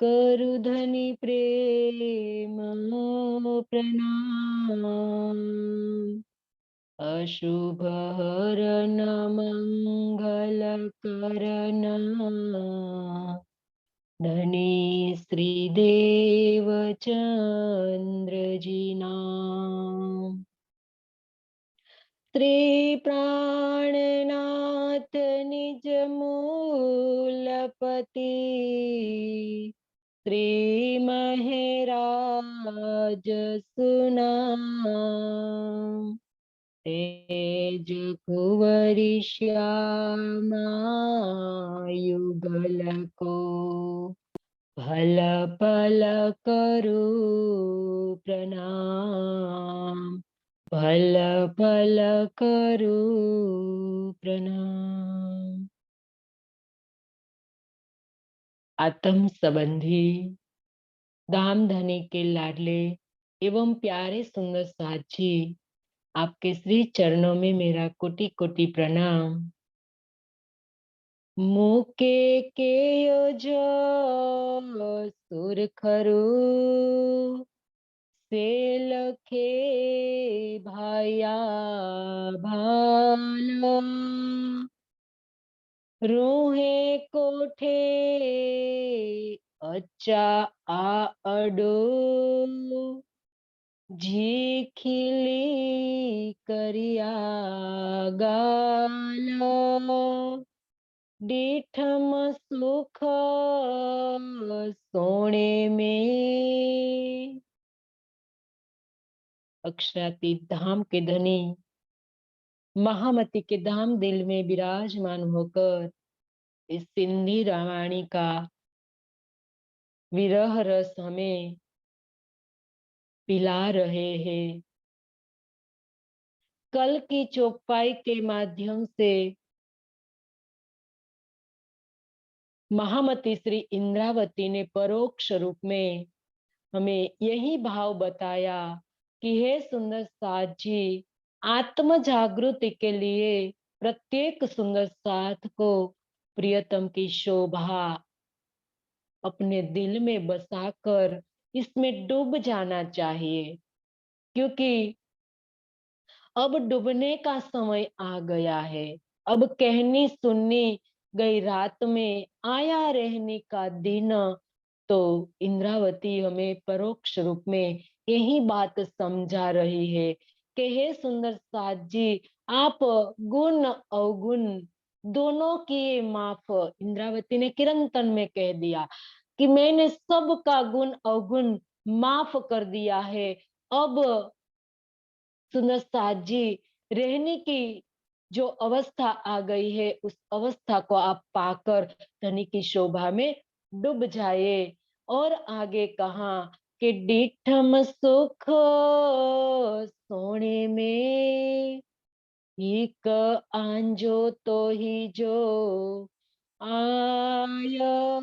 करु धनी प्रेम प्रणाम। अशुभ हरण मंगल करण धनी श्रीदेव चंद्र जी नाम। श्री प्राणनाथ निज मूलपति श्री महराज सुनाम। तेज कुंवरी श्यामा युगल को भल भल करू प्रणाम। भल भल करू प्रणाम। आत्म संबंधी धाम धनी के लाडले एवं प्यारे सुंदर साथ जी, आपके श्री चरणों में मेरा कोटि कोटि प्रणाम। मुके के जो सुर खरू से लखे भाया भाला रूहे कोठे अच्छा आ अडो जी खिली करिया गाला डीठम सुख सोने में। अक्षरातीत धाम के धनी महामती के धाम दिल में विराजमान होकर इस सिंधी रामायणी का विरह रस हमें पिला रहे हैं। कल की चौपाई के माध्यम से महामती श्री इंद्रावती ने परोक्ष रूप में हमें यही भाव बताया कि हे सुंदर साथ जी, आत्म जागृति के लिए प्रत्येक सुंदर साथ को प्रियतम की शोभा अपने दिल में बसाकर इसमें डूब जाना चाहिए, क्योंकि अब डूबने का समय आ गया है। अब कहनी सुननी गई रात में आया रहने का दिन। तो इंद्रावती हमें परोक्ष रूप में यही बात समझा रही है कि हे सुंदर साथ जी, आप गुण अवगुण दोनों की माफ, इंद्रावती ने किरंतन में कह दिया कि मैंने सबका गुण अवगुण माफ कर दिया है। अब सुंदर साथ जी, रहने की जो अवस्था आ गई है उस अवस्था को आप पाकर धनी की शोभा में डूब जाए। और आगे कहा कि डिठम सुख सोने में एक आंजो तो ही जो आया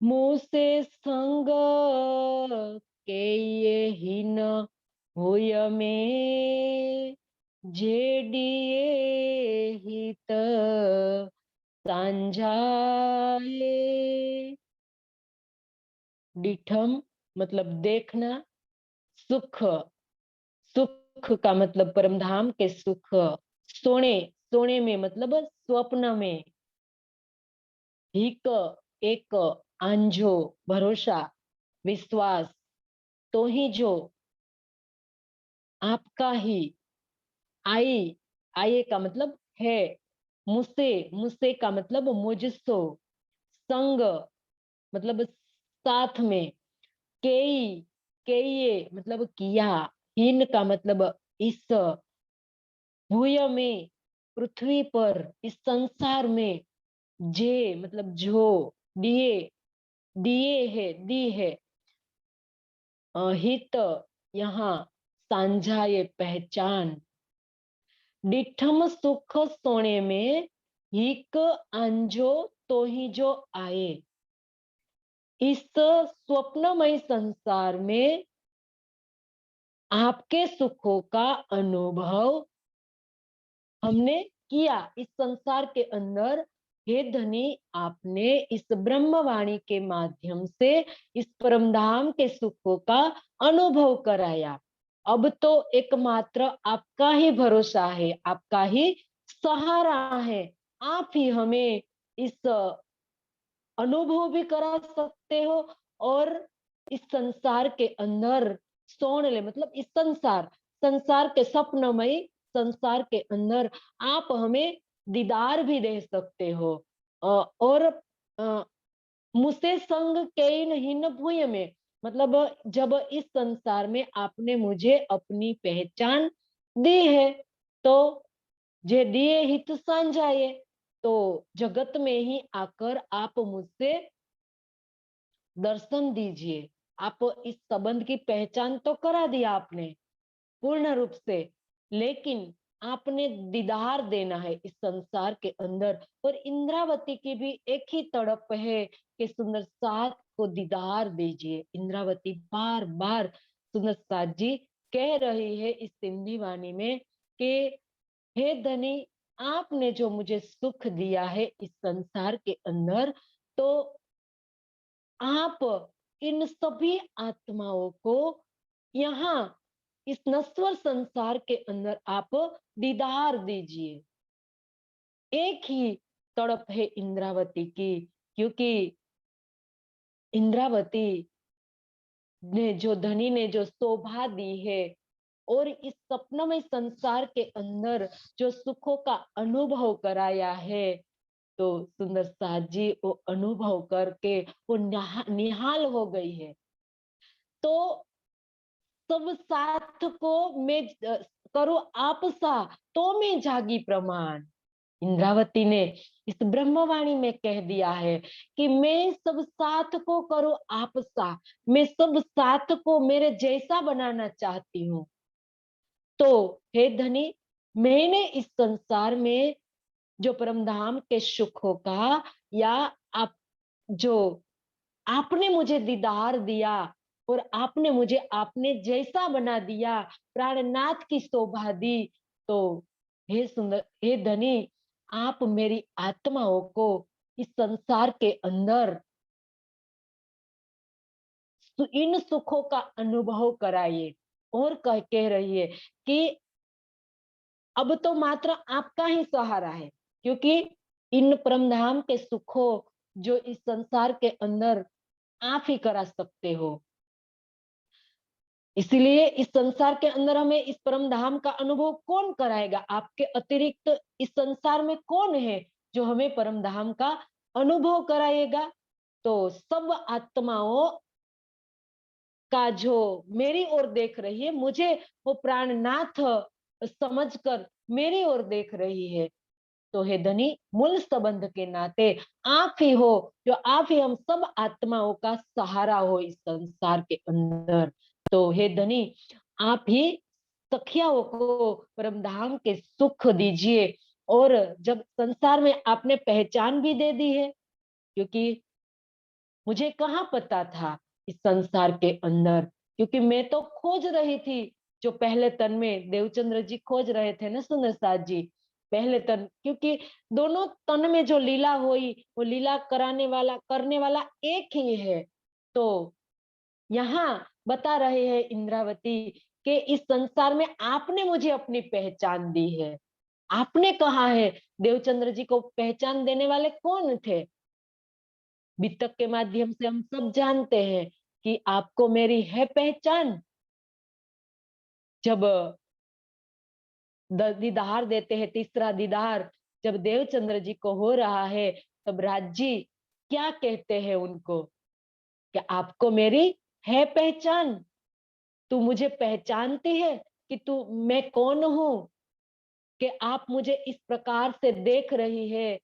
मुँह से संग के ये ही न होय में जेडिए हित सांझाए। डिठम मतलब देखना, सुख, सुख का मतलब परमधाम के सुख, सोने, सोने में मतलब स्वप्न में, हिक एक, आंझो भरोसा विश्वास, तो ही जो आपका ही, आई, आए का मतलब है, मुझसे, मुझसे का मतलब मुझसो, संग मतलब साथ में, केई, केये मतलब किया, हिन का मतलब इस भूय में, पृथ्वी पर, इस संसार में, जे मतलब जो, दिए, दिए है, दी है, हित यहाँ सांझा ये पहचान। डिठम सुख सोने में हिक अंजो तो ही जो आए। इस स्वप्नमय संसार में आपके सुखों का अनुभव हमने किया। इस संसार के अंदर हे धनी, आपने इस ब्रह्मवाणी के माध्यम से इस परमधाम के सुखों का अनुभव कराया। अब तो एकमात्र आपका ही भरोसा है, आपका ही सहारा है। आप ही हमें इस अनुभव भी करा सकते हो और इस संसार के अंदर सोने ले, मतलब इस संसार के स्वप्नमयी संसार के अंदर आप हमें दीदार भी दे सकते हो। और मुझसे संग कई नहीं न भूय में, मतलब जब इस संसार में आपने मुझे अपनी पहचान दी है, तो जे दिए हित सांझाए, तो जगत में ही आकर आप मुझसे दर्शन दीजिए। आप इस संबंध की पहचान तो करा दिया आपने पूर्ण रूप से, लेकिन आपने दीदार देना है इस संसार के अंदर। और इंद्रावती की भी एक ही तड़प है कि सुंदर साथ को दीदार दीजिए। इंद्रावती बार बार सुंदर साथ जी कह रही है इस सिंधी वाणी में कि हे धनी, आपने जो मुझे सुख दिया है इस संसार के अंदर, तो आप इन सभी आत्माओं को यहाँ इस नश्वर संसार के अंदर आप दीदार दीजिए। एक ही तड़प है इंद्रावती की, क्योंकि इंद्रावती ने जो धनी ने जो शोभा दी है और इस सपनमय संसार के अंदर जो सुखों का अनुभव कराया है, तो सुंदर साथ जी वो अनुभव करके वो निहाल हो गई है। तो सब साथ को मैं करो आप सा, तो मैं जागी प्रमाण। इंद्रावती ने इस ब्रह्मवाणी में कह दिया है कि मैं सब साथ को करो आप सा, मैं सब साथ को मेरे जैसा बनाना चाहती हूँ। तो हे धनी, मैंने इस संसार में जो परमधाम के सुखों का, या आप जो आपने मुझे दीदार दिया और आपने मुझे आपने जैसा बना दिया, प्राणनाथ की शोभा दी, तो हे सुंदर, हे धनी, आप मेरी आत्माओं को इस संसार के अंदर इन सुखों का अनुभव कराइए। और कह रही है कि अब तो मात्र आपका ही सहारा है, क्योंकि इन परमधाम के सुखों जो इस संसार के अंदर आप ही करा सकते हो। इसलिए इस संसार के अंदर हमें इस परम धाम का अनुभव कौन कराएगा? आपके अतिरिक्त इस संसार में कौन है जो हमें परम धाम का अनुभव कराएगा? तो सब आत्माओं का जो मेरी ओर देख रही है, मुझे वो प्राणनाथ समझकर मेरी ओर देख रही है, तो हे धनी, मूल संबंध के नाते आप ही हो, जो आप ही हम सब आत्माओं का सहारा हो इस संसार के अंदर। तो हे धनी, आप ही सखियाओं को परमधाम के सुख दीजिए। और जब संसार में आपने पहचान भी दे दी है, क्योंकि मुझे कहाँ पता था इस संसार के अंदर, क्योंकि मैं तो खोज रही थी, जो पहले तन में देवचंद्र जी खोज रहे थे ना सुंदर साथ जी, पहले तन, क्योंकि दोनों तन में जो लीला हुई वो लीला कराने वाला करने वाला एक ही है। तो यहाँ बता रहे हैं इंद्रावती कि इस संसार में आपने मुझे अपनी पहचान दी है। आपने कहा है, देवचंद्र जी को पहचान देने वाले कौन थे? वितक के माध्यम से हम सब जानते हैं कि आपको मेरी है पहचान। जब दीदार देते हैं, तीसरा दीदार जब देवचंद्र जी को हो रहा है, तब राज जी क्या कहते हैं उनको कि आपको मेरी है पहचान, तू मुझे पहचानती है कि तू मैं कौन हूं, कि आप मुझे इस प्रकार से देख रही है,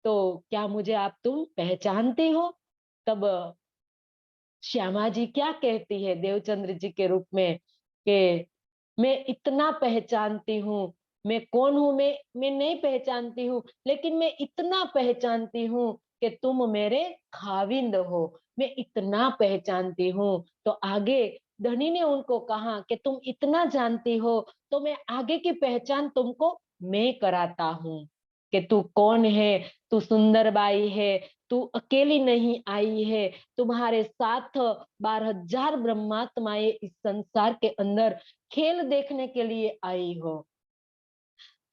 तो क्या मुझे आप तुम पहचानती हो? तब श्यामा जी क्या कहती है देवचंद्र जी के रूप में कि मैं इतना पहचानती हूँ, मैं कौन हूँ मैं नहीं पहचानती हूँ, लेकिन मैं इतना पहचानती हूँ कि तुम मेरे खाविंद हो। मैं इतना पहचानती हूँ। तो आगे धनी ने उनको कहा कि तुम इतना जानती हो, तो मैं आगे की पहचान तुमको मैं कराता हूँ। कि तू कौन है, तू सुंदर बाई है, तू अकेली नहीं आई है, तुम्हारे साथ 12,000 ब्रह्मात्माएं इस संसार के अंदर खेल देखने के लिए आई हो।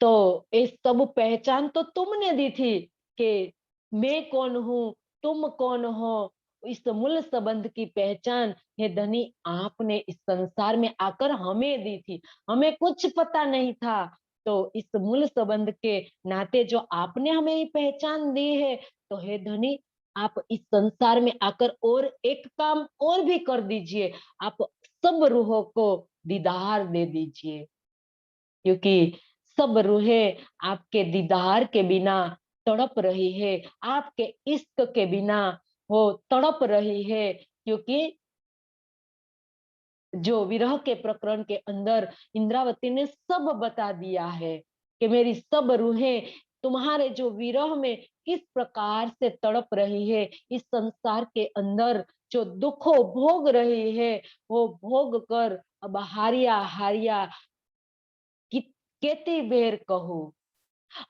तो ये सब पहचान तो तुमने दी थी कि मैं कौन हूँ, तुम कौन हो। इस मूल संबंध की पहचान हे धनी आपने इस संसार में आकर हमें दी थी। हमें कुछ पता नहीं था, तो इस मूल संबंध के नाते जो आपने हमें ये पहचान दी है, तो हे धनी आप इस संसार में आकर और एक काम और भी कर दीजिए, आप सब रूहों को दीदार दे दीजिए, क्योंकि सब रूहें आपके दीदार के बिना तड़प रही है, आपके इश्क के बिना वो तड़प रही है। क्योंकि जो विरह के प्रकरण के अंदर इंद्रावती ने सब बता दिया है कि मेरी सब रूहें तुम्हारे जो विरह में किस प्रकार से तड़प रही है, इस संसार के अंदर जो दुखों भोग रही है, वो भोग कर अब हारिया हारिया केती बेर कहूं।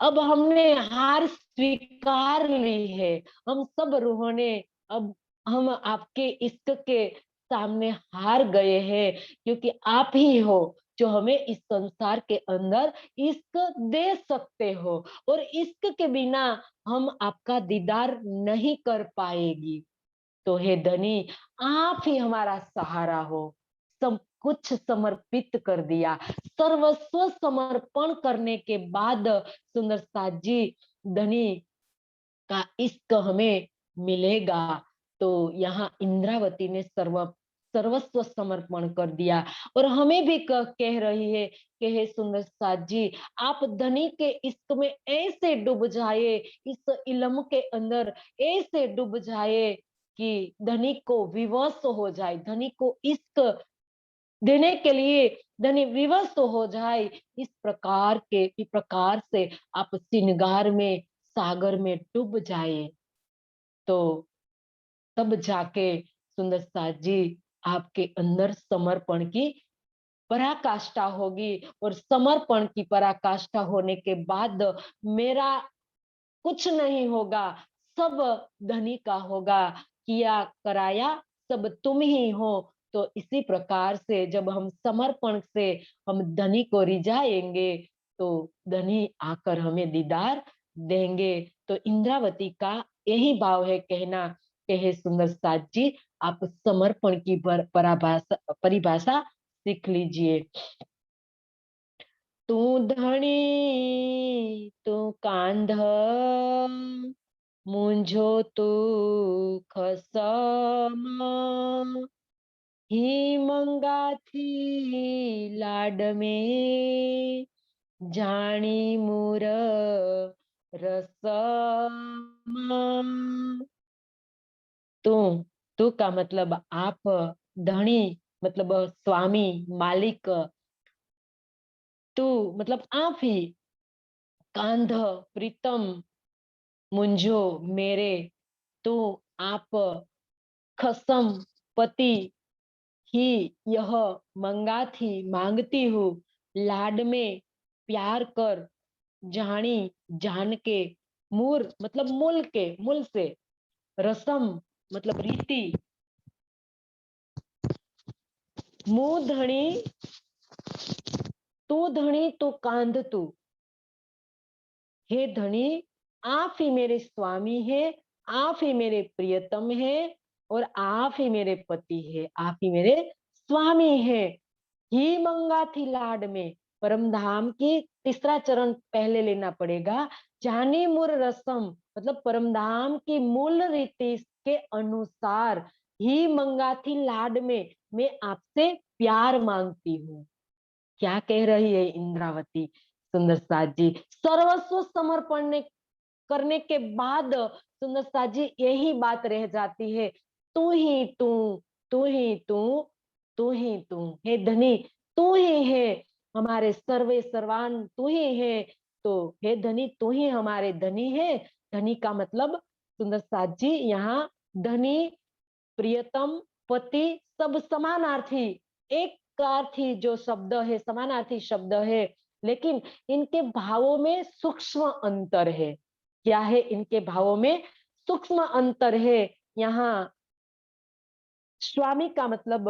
अब हमने हार स्वीकार ली है, हम सब रूहों ने, अब हम आपके इश्क के सामने हार गए हैं, क्योंकि आप ही हो जो हमें इस संसार के अंदर इश्क दे सकते हो, और इश्क के बिना हम आपका दीदार नहीं कर पाएगी। तो हे धनी आप ही हमारा सहारा हो। सब कुछ समर्पित कर दिया, सर्वस्व समर्पण करने के बाद सुंदर साथ जी धनी का इश्क हमें मिलेगा। तो यहाँ इंद्रावती ने सर्वस्व समर्पण कर दिया, और हमें भी कह रही है कि हे सुंदर साथ जी आप धनी के इश्क में ऐसे डूब जाए, इस इलम के अंदर ऐसे डूब जाए कि धनी को विवश हो जाए, धनी को इश्क देने के लिए धनी विवश हो जाए। इस प्रकार से आप श्रृंगार में सागर में डूब जाए, तो तब जाके सुंदर साथ जी आपके अंदर समर्पण की पराकाष्ठा होगी, और समर्पण की पराकाष्ठा होने के बाद मेरा कुछ नहीं होगा, सब धनी का होगा, किया कराया सब तुम ही हो। तो इसी प्रकार से जब हम समर्पण से हम धनी को रिझाएंगे, तो धनी आकर हमें दीदार देंगे। तो इंद्रावती का यही भाव है कहना कि हे सुंदर साथ जी आप समर्पण की परिभाषा सीख लीजिए। तू धनी तू कांध मुंझो तू खसम ही मंगा थी लाड में जानी मुर रसम। तू तू का मतलब आप, धनी मतलब स्वामी मालिक, तू मतलब आप ही, कांध प्रीतम, मुंझो मेरे, तू आप, खसम पति, ही यह मंगा थी मांगती हूँ, लाड में प्यार कर, जानी जान के, मूर मतलब मूल के, मूल से, रसम मतलब रीति, मुंह धनी तू धनी तो कांध तू। हे धनी आप ही मेरे स्वामी हैं, आप ही मेरे प्रियतम हैं, और आप ही मेरे पति हैं, आप ही मेरे स्वामी हैं। ही मंगा थी लाड में, परम धाम की तीसरा चरण पहले लेना पड़ेगा। जानी मुर रसम मतलब परम धाम की मूल रीति के अनुसार, ही मंगा थी लाड में मैं आपसे प्यार मांगती हूँ। क्या कह रही है इंद्रावती सुंदर साथ जी, सर्वस्व समर्पण करने के बाद सुंदर साथ जी यही बात रह जाती है, तू ही तू, तू ही तू, तू ही तू, हे धनी तू ही है हमारे सर्वे सर्वान, तू ही है। तो हे धनी तू ही हमारे धनी है। धनी का मतलब सुंदर साथ जी यहाँ धनी, प्रियतम, पति सब समानार्थी, एक अर्थी जो शब्द है, समानार्थी शब्द है। लेकिन इनके भावों में सूक्ष्म अंतर है। क्या है इनके भावों में? सूक्ष्म अंतर है। यहाँ स्वामी का मतलब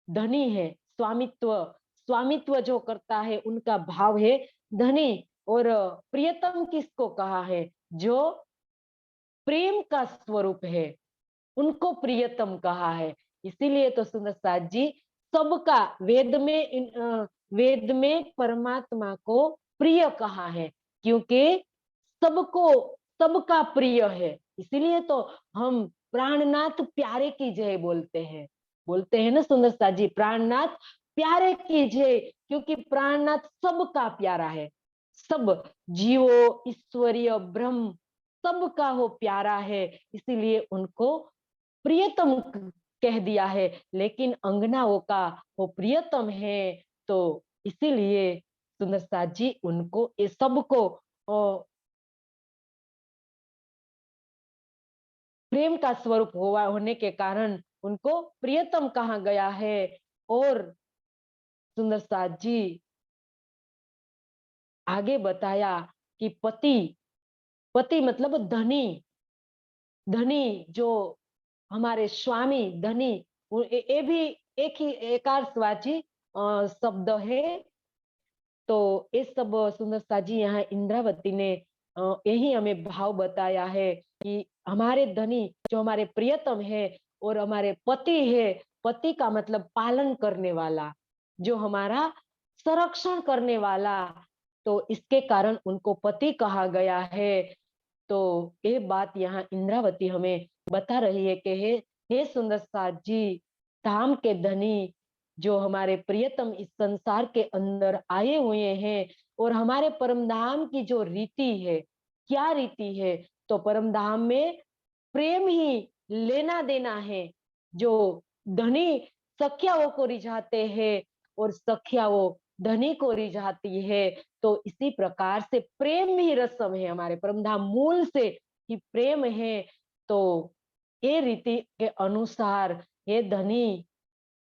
धनी है, स्वामित्व, स्वामित्व जो करता है उनका भाव है धनी। और प्रियतम किसको कहा है? जो प्रेम का स्वरूप है, उनको प्रियतम कहा है। इसीलिए तो सुंदर साथ जी सबका वेद में परमात्मा को प्रिय कहा है, क्योंकि सबको सबका प्रिय है। इसीलिए तो हम प्राणनाथ प्यारे की जय बोलते हैं ना सुंदर साथ जी, प्राणनाथ प्यारे की जय, क्योंकि प्राणनाथ सबका प्यारा है। सब जीवो, ईश्वरीय, ब्रह्म सबका वो प्यारा है, इसीलिए उनको प्रियतम कह दिया है। लेकिन अंगनाओं का वो प्रियतम है, तो इसीलिए सुंदर साथ जी उनको ये सबको प्रेम का स्वरूप होने के कारण उनको प्रियतम कहा गया है। और सुंदर साथ जी आगे बताया कि पति, पति मतलब धनी, धनी जो हमारे स्वामी धनी, ये भी एक ही एकार्थवाची शब्द है। तो ये सब सुंदर साजी यहाँ इंद्रावती ने यही हमें भाव बताया है कि हमारे धनी जो हमारे प्रियतम है और हमारे पति है। पति का मतलब पालन करने वाला, जो हमारा संरक्षण करने वाला, तो इसके कारण उनको पति कहा गया है। तो ये बात यहाँ इंद्रावती हमें बता रही है कि हे सुंदर साथ जी, धाम के धनी जो हमारे प्रियतम इस संसार के अंदर आए हुए हैं, और हमारे परम धाम की जो रीति है, क्या रीति है? तो परम धाम में प्रेम ही लेना देना है। जो धनी सखियाओं को रिझाते हैं और सखियाओं धनी को रिझाती है, तो इसी प्रकार से प्रेम ही रसम है, हमारे परम धाम मूल से ही प्रेम है। तो ये रीति के अनुसार ये धनी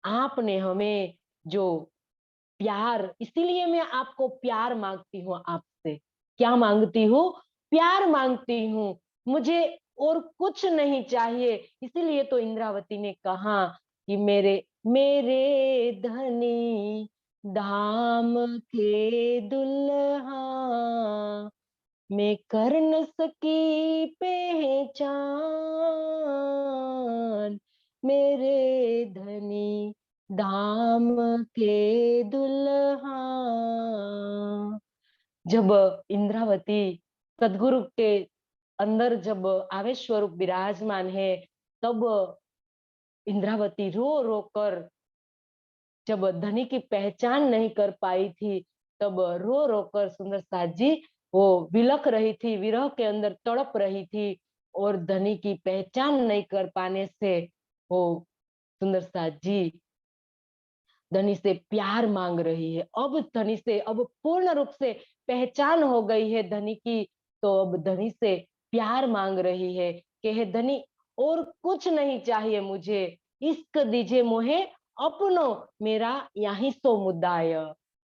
आपने हमें जो प्यार, इसीलिए मैं आपको प्यार मांगती हूँ आपसे। क्या मांगती हूँ? प्यार मांगती हूँ, मुझे और कुछ नहीं चाहिए। इसीलिए तो इंद्रावती ने कहा कि मेरे मेरे धनी धाम के दुल्हा, मैं कर न सकी पहचान, मेरे धनी धाम के दुल्हा। जब इंद्रावती सदगुरु के अंदर जब आवेश स्वरूप विराजमान है, तब इंद्रावती रो रो कर, जब धनी की पहचान नहीं कर पाई थी, तब रो रो कर सुंदर साथ जी वो विलख रही थी, विरह के अंदर तड़प रही थी। और धनी की पहचान नहीं कर पाने से वो सुंदर साथ जी धनी से प्यार मांग रही है। अब धनी से अब पूर्ण रूप से पहचान हो गई है धनी की, तो अब धनी से प्यार मांग रही है कि हे धनी, और कुछ नहीं चाहिए मुझे, इश्क दीजिए मोहे अपनो, मेरा यही सो मुद्दाय,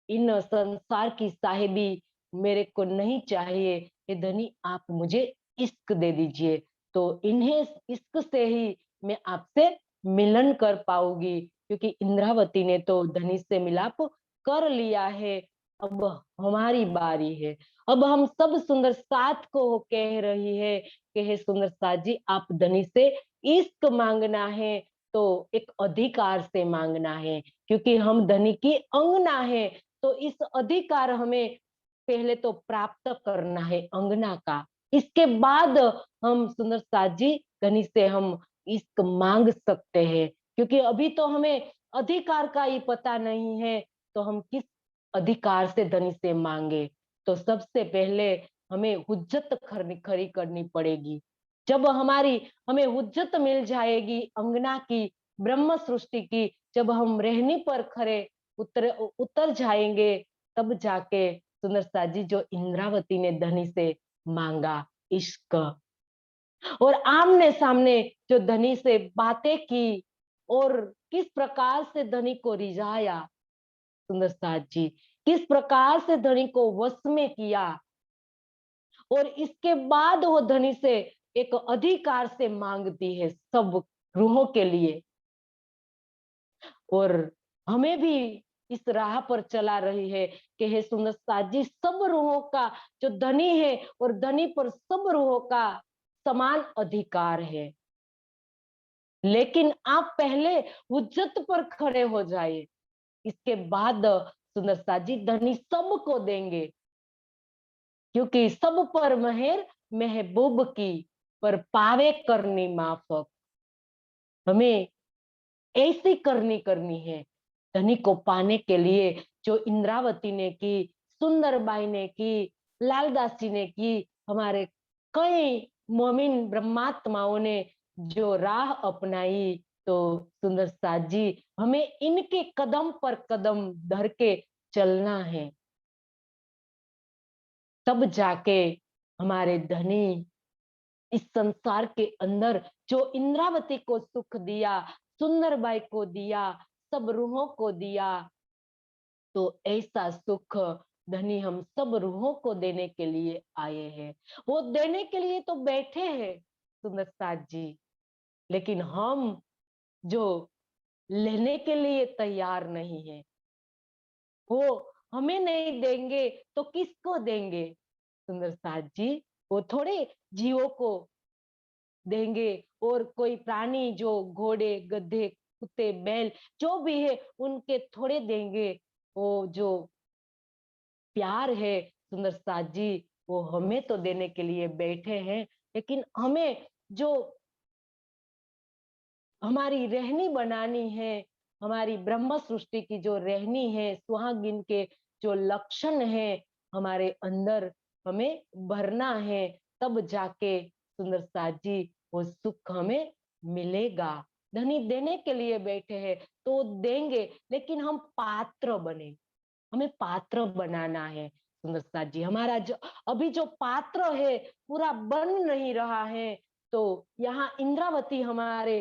इन संसार की साहेबी मेरे को नहीं चाहिए। हे धनी, आप मुझे इश्क दे दीजिए, तो इन्हें इश्क से ही मैं आपसे मिलन कर पाऊंगी, क्योंकि इंद्रावती ने तो धनी से मिलाप कर लिया है। अब हमारी बारी है। अब हम सब सुंदर साथ को कह रही है कि हे सुंदर साथ जी, आप धनी से इश्क मांगना है तो एक अधिकार से मांगना है, क्योंकि हम धनी की अंगना है। तो इस अधिकार हमें पहले तो प्राप्त करना है अंगना का, इसके बाद हम सुंदर साथ जी धनी से हम इश्क मांग सकते हैं। क्योंकि अभी तो हमें अधिकार का ही पता नहीं है, तो हम किस अधिकार से धनी से मांगे? तो सबसे पहले हमें हुज्जत खड़ी करनी पड़ेगी। जब हमें हुज्जत मिल जाएगी अंगना की, ब्रह्म सृष्टि की, जब हम रहनी पर खरे उतर जाएंगे, तब जाके सुंदर साथ जी जो इंद्रावती ने धनी से मांगा इश्क, और आमने सामने जो धनी से बातें की और किस प्रकार से धनी को रिझाया सुंदर साथ जी, किस प्रकार से धनी को वश में किया, और इसके बाद वो धनी से एक अधिकार से मांगती है सब रूहों के लिए। और हमें भी इस राह पर चला रही है कि हे सुंदर साथ जी, सब रूहों का जो धनी है और धनी पर सब रूहों का समान अधिकार है, लेकिन आप पहले उज्जत पर खड़े हो जाइए, इसके बाद सुंदर साथ जी धनी सबको देंगे, क्योंकि सब पर मेहर महबूब की, पर पावे करनी माफक। हमें ऐसी करनी है धनी को पाने के लिए, जो इंद्रावती ने की, सुंदरबाई ने की, लालदासी ने की, हमारे कई मोमिन ब्रह्मात्माओं ने जो राह अपनाई, तो सुंदर साथ जी हमें इनके कदम पर कदम धर के चलना है, तब जाके हमारे धनी इस संसार के अंदर जो इंद्रावती को सुख दिया, सुंदरबाई को दिया, सब रूहों को दिया, तो ऐसा सुख धनी हम सब रूहों को देने के लिए आए हैं। वो देने के लिए तो बैठे हैं सुंदर साथ जी, लेकिन हम जो लेने के लिए तैयार नहीं है, वो हमें नहीं देंगे तो किसको देंगे सुंदर साथ जी? वो थोड़े जीवों को देंगे, और कोई प्राणी जो घोड़े, गधे, कुत्ते, बैल जो भी है उनके थोड़े देंगे। वो जो प्यार है सुंदर साथ जी, वो हमें तो देने के लिए बैठे हैं, लेकिन हमें जो हमारी रहनी बनानी है, हमारी ब्रह्म सृष्टि की जो रहनी है, सुहागिन के जो लक्षण है हमारे अंदर, हमें भरना है, तब जाके सुंदर साथ जी वो सुख हमें मिलेगा। धनी देने के लिए बैठे हैं तो देंगे, लेकिन हम पात्र बने, हमें पात्र बनाना है सुंदर साथ जी। हमारा जो अभी जो पात्र है पूरा बन नहीं रहा है, तो यहाँ इंद्रावती हमारे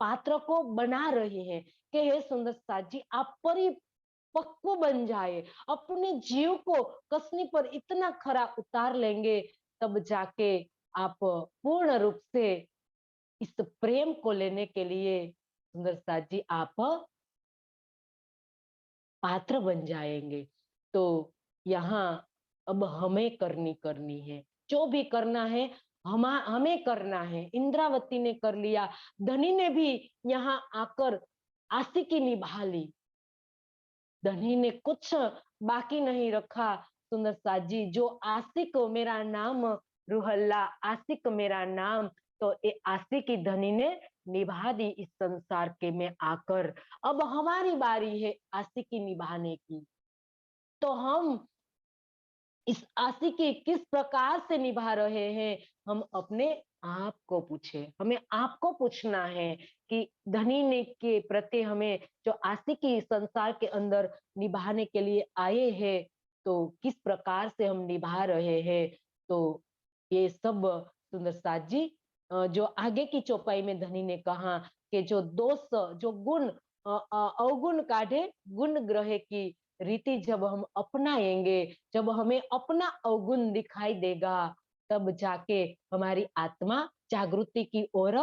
पात्र को बना रही है कि हे सुंदर साथ जी आप परिपक्व बन जाए, अपने जीव को कसनी पर इतना खरा उतार लेंगे, तब जाके आप पूर्ण रूप से इस प्रेम को लेने के लिए सुंदर साथ जी आप पात्र बन जाएंगे। तो यहाँ अब हमें करनी है, जो भी करना है हमें करना है। इंद्रावती ने कर लिया, धनी ने भी यहाँ आकर आशिकी निभा ली, धनी ने कुछ बाकी नहीं रखा सुंदर साथ जी। जो आशिक मेरा नाम रूहल्ला, आशिक मेरा नाम, तो ये आशिकी धनी ने निभा दी इस संसार के में आकर। अब हमारी बारी है आशिकी निभाने की, तो हम इस आशिकी किस प्रकार से निभा रहे हैं, हम अपने आप को पूछे, हमें आपको पूछना है कि धनी ने के प्रति हमें जो आशिकी संसार के अंदर निभाने के लिए आए हैं, तो किस प्रकार से हम निभा रहे हैं। तो ये सब सुंदर साथ जी जो आगे की चौपाई में धनी ने कहा कि जो दोष, जो गुण अवगुण काढ़े गुण ग्रहे की रीति जब हम अपनाएंगे, जब हमें अपना अवगुण दिखाई देगा, तब जाके हमारी आत्मा जागृति की ओर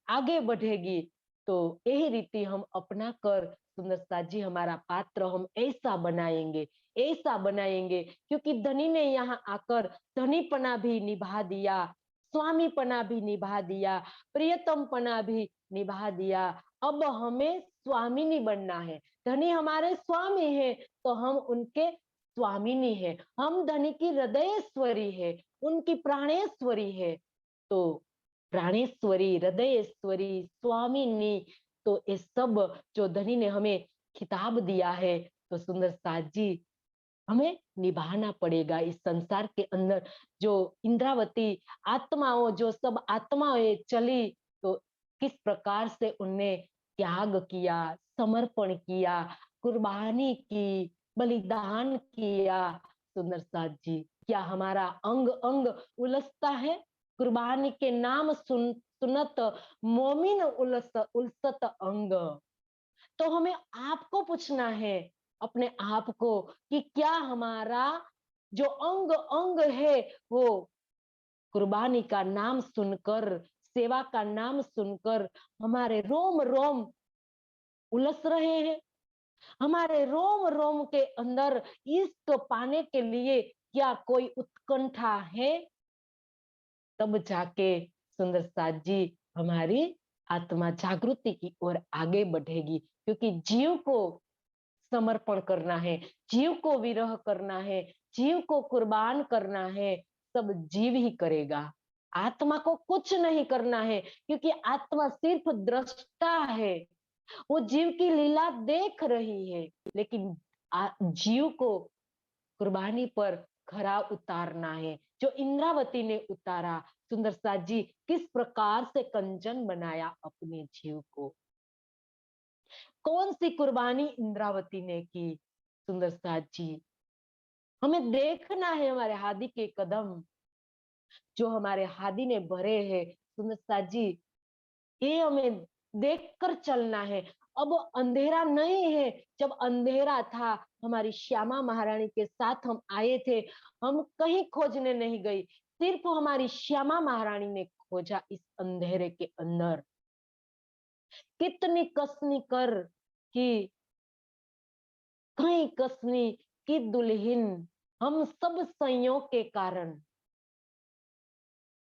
आगे बढ़ेगी। तो यही रीति हम अपना कर सुंदर साथ जी हमारा पात्र हम ऐसा बनाएंगे, ऐसा बनाएंगे, क्योंकि धनी ने यहाँ आकर धनीपना भी निभा दिया, स्वामीपना भी निभा दिया, प्रियतमपना भी निभा दिया। अब हमें स्वामिनी बनना है। धनी हमारे स्वामी है, तो हम उनके स्वामिनी है, हम धनी की हृदयेश्वरी है, उनकी प्राणेश्वरी है। तो प्राणेश्वरी, हृदयेश्वरी, स्वामिनी, तो ये सब जो धनी ने हमें खिताब दिया है, तो सुंदर साथ जी हमें निभाना पड़ेगा इस संसार के अंदर। जो इंद्रावती आत्माओं, जो सब आत्माएं चली, तो किस प्रकार से उनने त्याग किया, समर्पण किया, कुर्बानी की, बलिदान किया सुंदर साथ जी। क्या हमारा अंग अंग उलसता है? कुर्बानी के नाम सुनत मोमिन उलसत अंग। तो हमें आपको पूछना है अपने आप को कि क्या हमारा जो अंग अंग है वो कुर्बानी का नाम सुनकर, सेवा का नाम सुनकर हमारे रोम रोम उलस रहे हैं। हमारे रोम रोम के अंदर इश्क पाने के लिए क्या कोई उत्कंठा है? तब जाके सुंदर साथ जी हमारी आत्मा जागृति की ओर आगे बढ़ेगी, क्योंकि जीव को समर्पण करना है, जीव को विरह करना है, जीव को कुर्बान करना है, सब जीव ही करेगा। आत्मा को कुछ नहीं करना है, क्योंकि आत्मा सिर्फ दृष्टा है, वो जीव की लीला देख रही है, लेकिन जीव को कुर्बानी पर खरा उतारना है, जो इंद्रावती ने उतारा। सुंदर साथ जी किस प्रकार से कंचन बनाया अपने जीव को, कौन सी कुर्बानी इंद्रावती ने की। सुंदर साथ जी हमें देखना है हमारे हादी के कदम, जो हमारे हादी ने भरे हैं। सुंदर साथ जी ये हमें देखकर चलना है। अब अंधेरा नहीं है, जब अंधेरा था हमारी श्यामा महारानी के साथ हम आए थे, हम कहीं खोजने नहीं गई, सिर्फ हमारी श्यामा महारानी ने खोजा इस अंधेरे के अंदर। कितनी कसनी कर कि कहीं कसनी की दुल्हन, हम सब संयोग के कारण।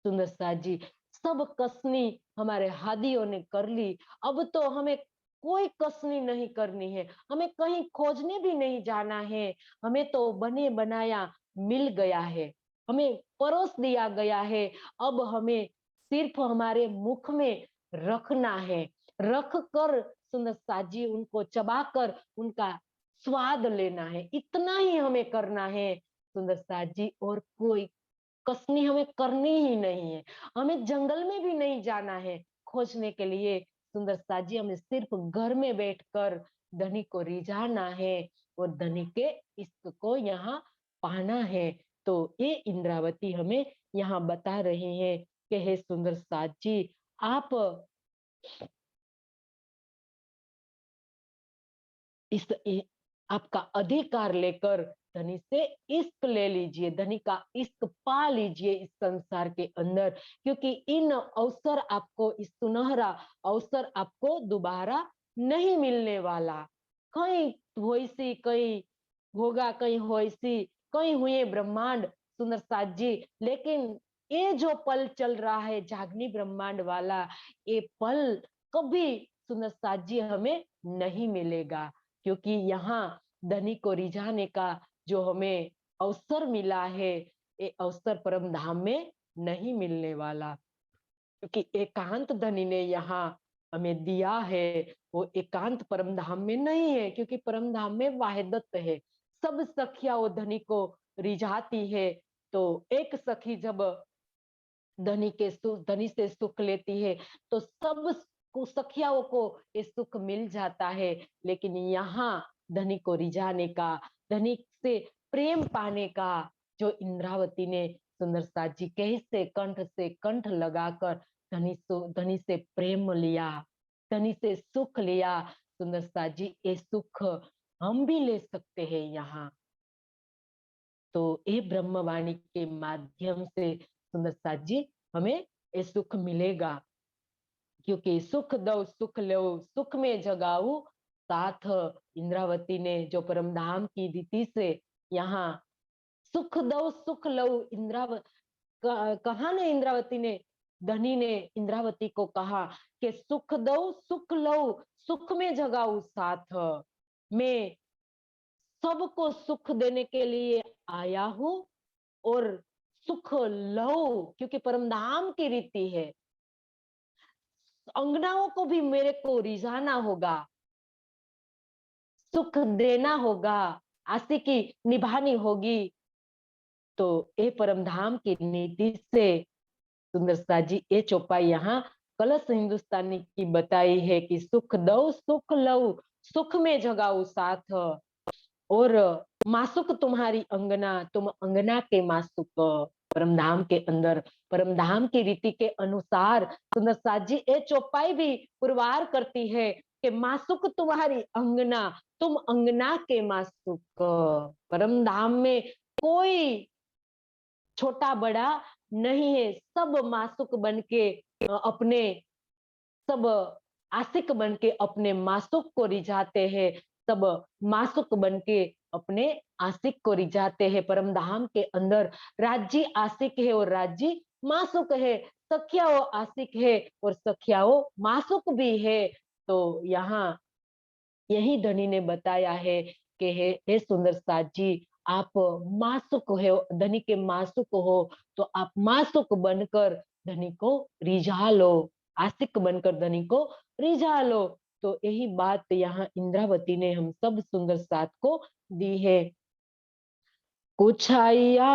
सुंदर साथ जी सब कसनी हमारे हादियों ने कर ली, अब तो हमें कोई कसनी नहीं करनी है, हमें कहीं खोजने भी नहीं जाना है, हमें तो बने बनाया मिल गया है, हमें परोस दिया गया है। अब हमें सिर्फ हमारे मुख में रखना है, रख कर सुंदर साथ जी उनको चबाकर उनका स्वाद लेना है, इतना ही हमें करना है सुंदर साथ जी। और कोई कसनी हमें करनी ही नहीं है, हमें जंगल में भी नहीं जाना है खोजने के लिए। सुंदर साथ जी हमें सिर्फ घर में बैठकर धनी को रिझाना है और धनी के इश्क को यहाँ पाना है। तो ये इंद्रावती हमें यहाँ बता रही है कि हे सुंदर साथ जी, आप इस आपका अधिकार लेकर धनी से इश्क ले लीजिए, धनी का इश्क पा लीजिए इस संसार के अंदर, क्योंकि इन अवसर आपको, इस सुनहरा अवसर आपको दोबारा नहीं मिलने वाला। कहीं होइसी कहीं होगा, कहीं होइसी कहीं हुए ब्रह्मांड सुंदर साथ जी, लेकिन ये जो पल चल रहा है जागनी ब्रह्मांड वाला, ये पल कभी सुंदर साथ जी हमें नहीं मिलेगा, क्योंकि यहाँ धनी को रिझाने का जो हमें अवसर मिला है, ये अवसर परम धाम में नहीं मिलने वाला, क्योंकि एकांत धनी ने यहाँ हमें दिया है, वो एकांत परम धाम में नहीं है, क्योंकि परम धाम में वाहिदत है, सब सखिया वो धनी को रिझाती है। तो एक सखी जब धनी से सुख लेती है तो सब सखियाओं को ये सुख मिल जाता है, लेकिन यहाँ धनी को रिझाने का, धनी से प्रेम पाने का जो इंद्रावती ने सुंदर साथ जी कैसे कंठ से कंठ लगाकर धनी से प्रेम लिया, धनी से सुख लिया। सुंदर साथ जी ये सुख हम भी ले सकते हैं यहाँ। तो ये ब्रह्मवाणी के माध्यम से सुंदर साथ जी हमें ये सुख मिलेगा, क्योंकि सुख दो सुख लो सुख में जगाऊ साथ। इंद्रावती ने जो परम धाम की रीति से यहाँ सुख दो सुख लो, कहा ने इंद्रावती ने, धनी ने इंद्रावती को कहा कि सुख दो सुख लो, सुख में जगाऊ साथ, मैं सबको सुख देने के लिए आया हूं और सुख लो, क्योंकि परमधाम की रीति है, अंगनाओं को भी मेरे को रिझाना होगा, सुख देना होगा, आशिकी निभानी होगी। तो ये परमधाम की नीति से सुंदर साथ जी ये चौपाई यहाँ कलश हिंदुस्तानी की बताई है कि सुख दो सुख लो, सुख में जगाओ साथ, और मासुक तुम्हारी अंगना, तुम अंगना के मासुक। परमधाम के अंदर परमधाम की रीति के अनुसार सुंदर साथ जी ये चौपाई भी पुरवार करती है कि मासुक तुम्हारी अंगना, तुम अंगना के मासुक। परम धाम में कोई छोटा बड़ा नहीं है, सब मासुक बन के अपने सब आशिक बन के अपने मासुक को रिझाते हैं, सब मासुक बन के अपने आशिक को रिझाते हैं। परम धाम के अंदर राज्य आशिक है और राज्य मासुक है, सखिया वो आशिक है और सखिया वो मासुक भी है। तो यहाँ यही धनी ने बताया है कि हे सुंदर साथ जी, आप मासुक हो, धनी के मासुक हो, तो आप मासुक बनकर धनी को रिझा लो, आशिक बनकर धनी को रिझा लो। तो यही बात यहाँ इंद्रावती ने हम सब सुंदर साथ को दी है। कुछाया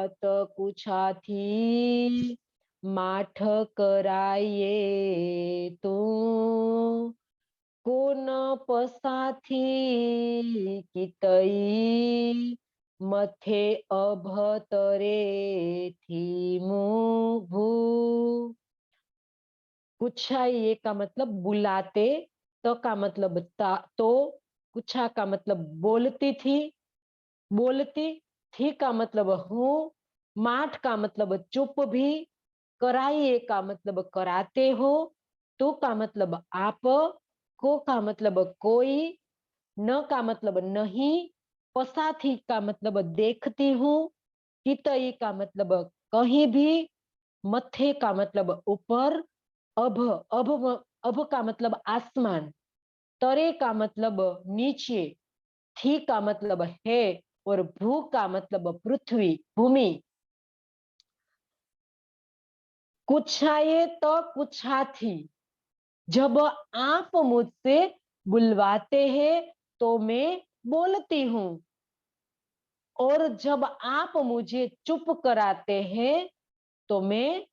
तो कुछाथी माठ कराये तो कोन पसाथी कितई मथे अभतरे थी मुभू। कुछाइए का मतलब बुलाते, तो का मतलब तो, कुछा का मतलब बोलती थी, बोलती थी का मतलब हूँ, माठ का मतलब चुप भी, कराइए का मतलब कराते हो, तो का मतलब आप, को का मतलब कोई, न का मतलब नहीं, पसाथी का मतलब देखती हूँ, कितई का मतलब कहीं भी, मथे का मतलब ऊपर, अभ अभ का मतलब आसमान, तरे का मतलब नीचे, थी का मतलब है और भू का मतलब पृथ्वी भूमि। कुछाए तो कुछा थी, जब आप मुझसे बुलवाते हैं तो मैं बोलती हूँ, और जब आप मुझे चुप कराते हैं तो मैं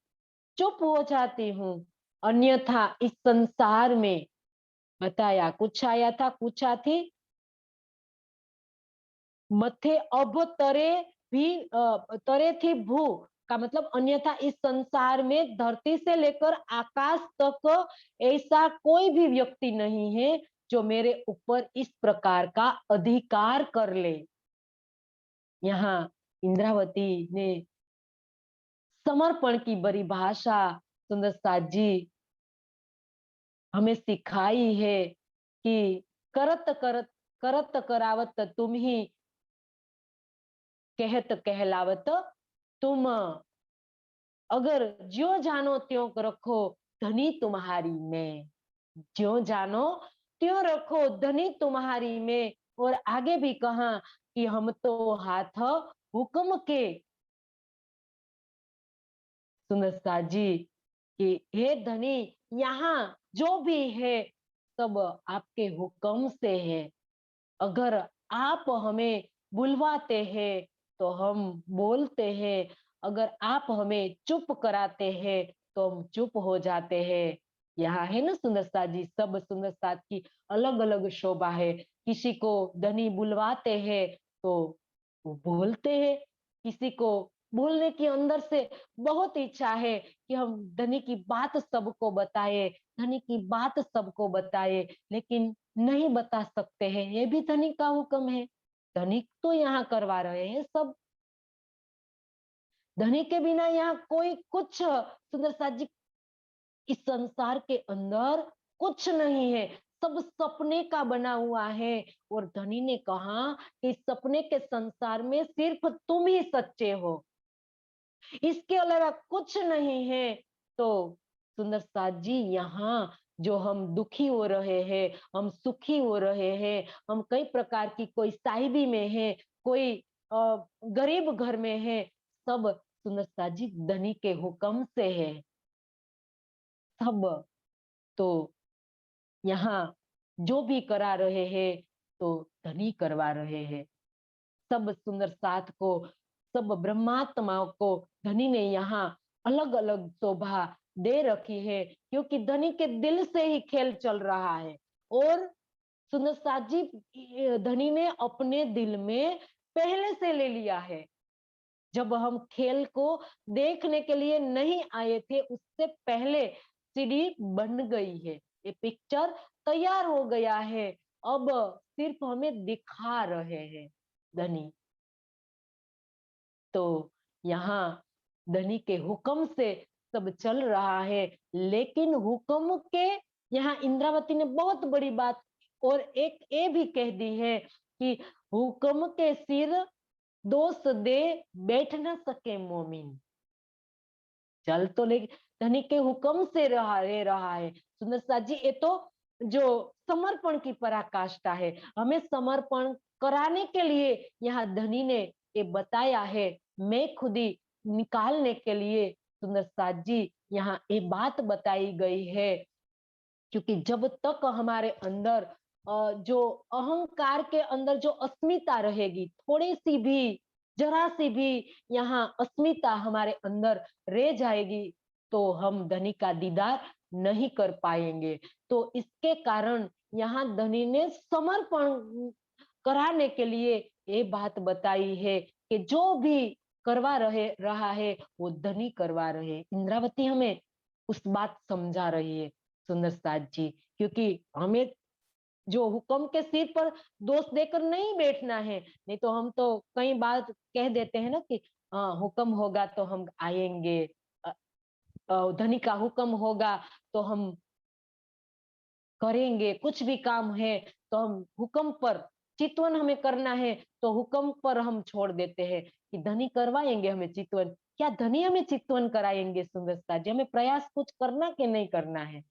चुप हो जाती हूँ। अन्यथा इस संसार में बताया, कुछ आया था, कुछा थी, मथे अब तरे भी तरे थी भू का मतलब अन्यथा इस संसार में धरती से लेकर आकाश तक ऐसा कोई भी व्यक्ति नहीं है जो मेरे ऊपर इस प्रकार का अधिकार कर ले। यहाँ इंद्रावती ने समर्पण की बड़ी भाषा सुंदर साथ जी हमें सिखाई है कि करत करत करत करावत तुम ही कहत कहलावत तुम, अगर ज्यो जानो त्यों रखो धनी तुम्हारी में, ज्यो जानो त्यों रखो धनी तुम्हारी में। और आगे भी कहा कि हम तो हाथ हुक्म के, सुंदर जी कि हे धनी, यहाँ जो भी है सब आपके हुक्म से है। अगर आप हमें बुलवाते हैं तो हम बोलते हैं, अगर आप हमें चुप कराते हैं तो हम चुप हो जाते हैं। यहाँ है ना सुंदर साथ जी, सब सुंदर साथ की अलग अलग शोभा है। किसी को धनी बुलवाते हैं तो वो बोलते हैं, किसी को बोलने की अंदर से बहुत इच्छा है कि हम धनी की बात सबको बताए, धनी की बात सबको बताए, लेकिन नहीं बता सकते हैं, ये भी धनिक का हुक्म है। धनिक तो यहाँ करवा रहे हैं सब, धनिक के बिना यहाँ कोई कुछ, सुंदर साथ जी इस संसार के अंदर कुछ नहीं है, सब सपने का बना हुआ है। और धनी ने कहा कि सपने के संसार में सिर्फ तुम ही सच्चे हो, इसके अलावा कुछ नहीं है। तो सुंदर साथ जी यहाँ जो हम दुखी हो रहे हैं, हम सुखी हो रहे हैं, हम कई प्रकार की, कोई साहिबी में है, कोई गरीब घर में है, सब सुंदर साथ जी धनी के हुक्म से है सब। तो यहाँ जो भी करा रहे हैं तो धनी करवा रहे हैं, सब सुंदर साथ को, सब ब्रह्मात्माओं को धनी ने यहाँ अलग अलग शोभा दे रखी है, क्योंकि धनी के दिल से ही खेल चल रहा है। और सुंदर साथ जी धनी ने अपने दिल में पहले से ले लिया है, जब हम खेल को देखने के लिए नहीं आए थे उससे पहले सीढ़ी बन गई है। ये पिक्चर तैयार हो गया है, अब सिर्फ हमें दिखा रहे हैं धनी। तो यहाँ धनी के हुक्म से सब चल रहा है, लेकिन हुक्म के यहाँ इंद्रावती ने बहुत बड़ी बात और एक ये भी कह दी है कि हुक्म के सिर दोष दे बैठ न सके मोमिन। चल तो ले धनी के हुक्म से रहा है। सुंदर साथ जी, ये तो जो समर्पण की पराकाष्ठा है, हमें समर्पण कराने के लिए यहाँ धनी ने ये बताया है। मैं खुदी निकालने के लिए सुंदर साथ जी यहाँ ये बात बताई गई है, क्योंकि जब तक हमारे अंदर जो अहंकार के अंदर जो अस्मिता रहेगी, थोड़ी सी भी, जरा सी भी यहाँ अस्मिता हमारे अंदर रह जाएगी, तो हम धनी का दीदार नहीं कर पाएंगे। तो इसके कारण यहाँ धनी ने समर्पण कराने के लिए ये बात बताई है कि जो भी रहा है वो धनी करवा रहे। इंद्रावती हमें उस बात समझा रही है सुंदर साथ जी, क्योंकि हमें जो हुक्म के सिर पर दोष देकर नहीं बैठना है। नहीं तो हम तो कई बार कह देते हैं ना कि हुक्म होगा तो हम आएंगे, धनी का हुक्म होगा तो हम करेंगे, कुछ भी काम है तो हम हुक्म पर, चितवन हमें करना है तो हुक्म पर हम छोड़ देते हैं कि धनी करवाएंगे हमें चितवन। क्या धनी हमें चितवन कराएंगे सुंदरता जी? हमें प्रयास कुछ करना कि नहीं करना है?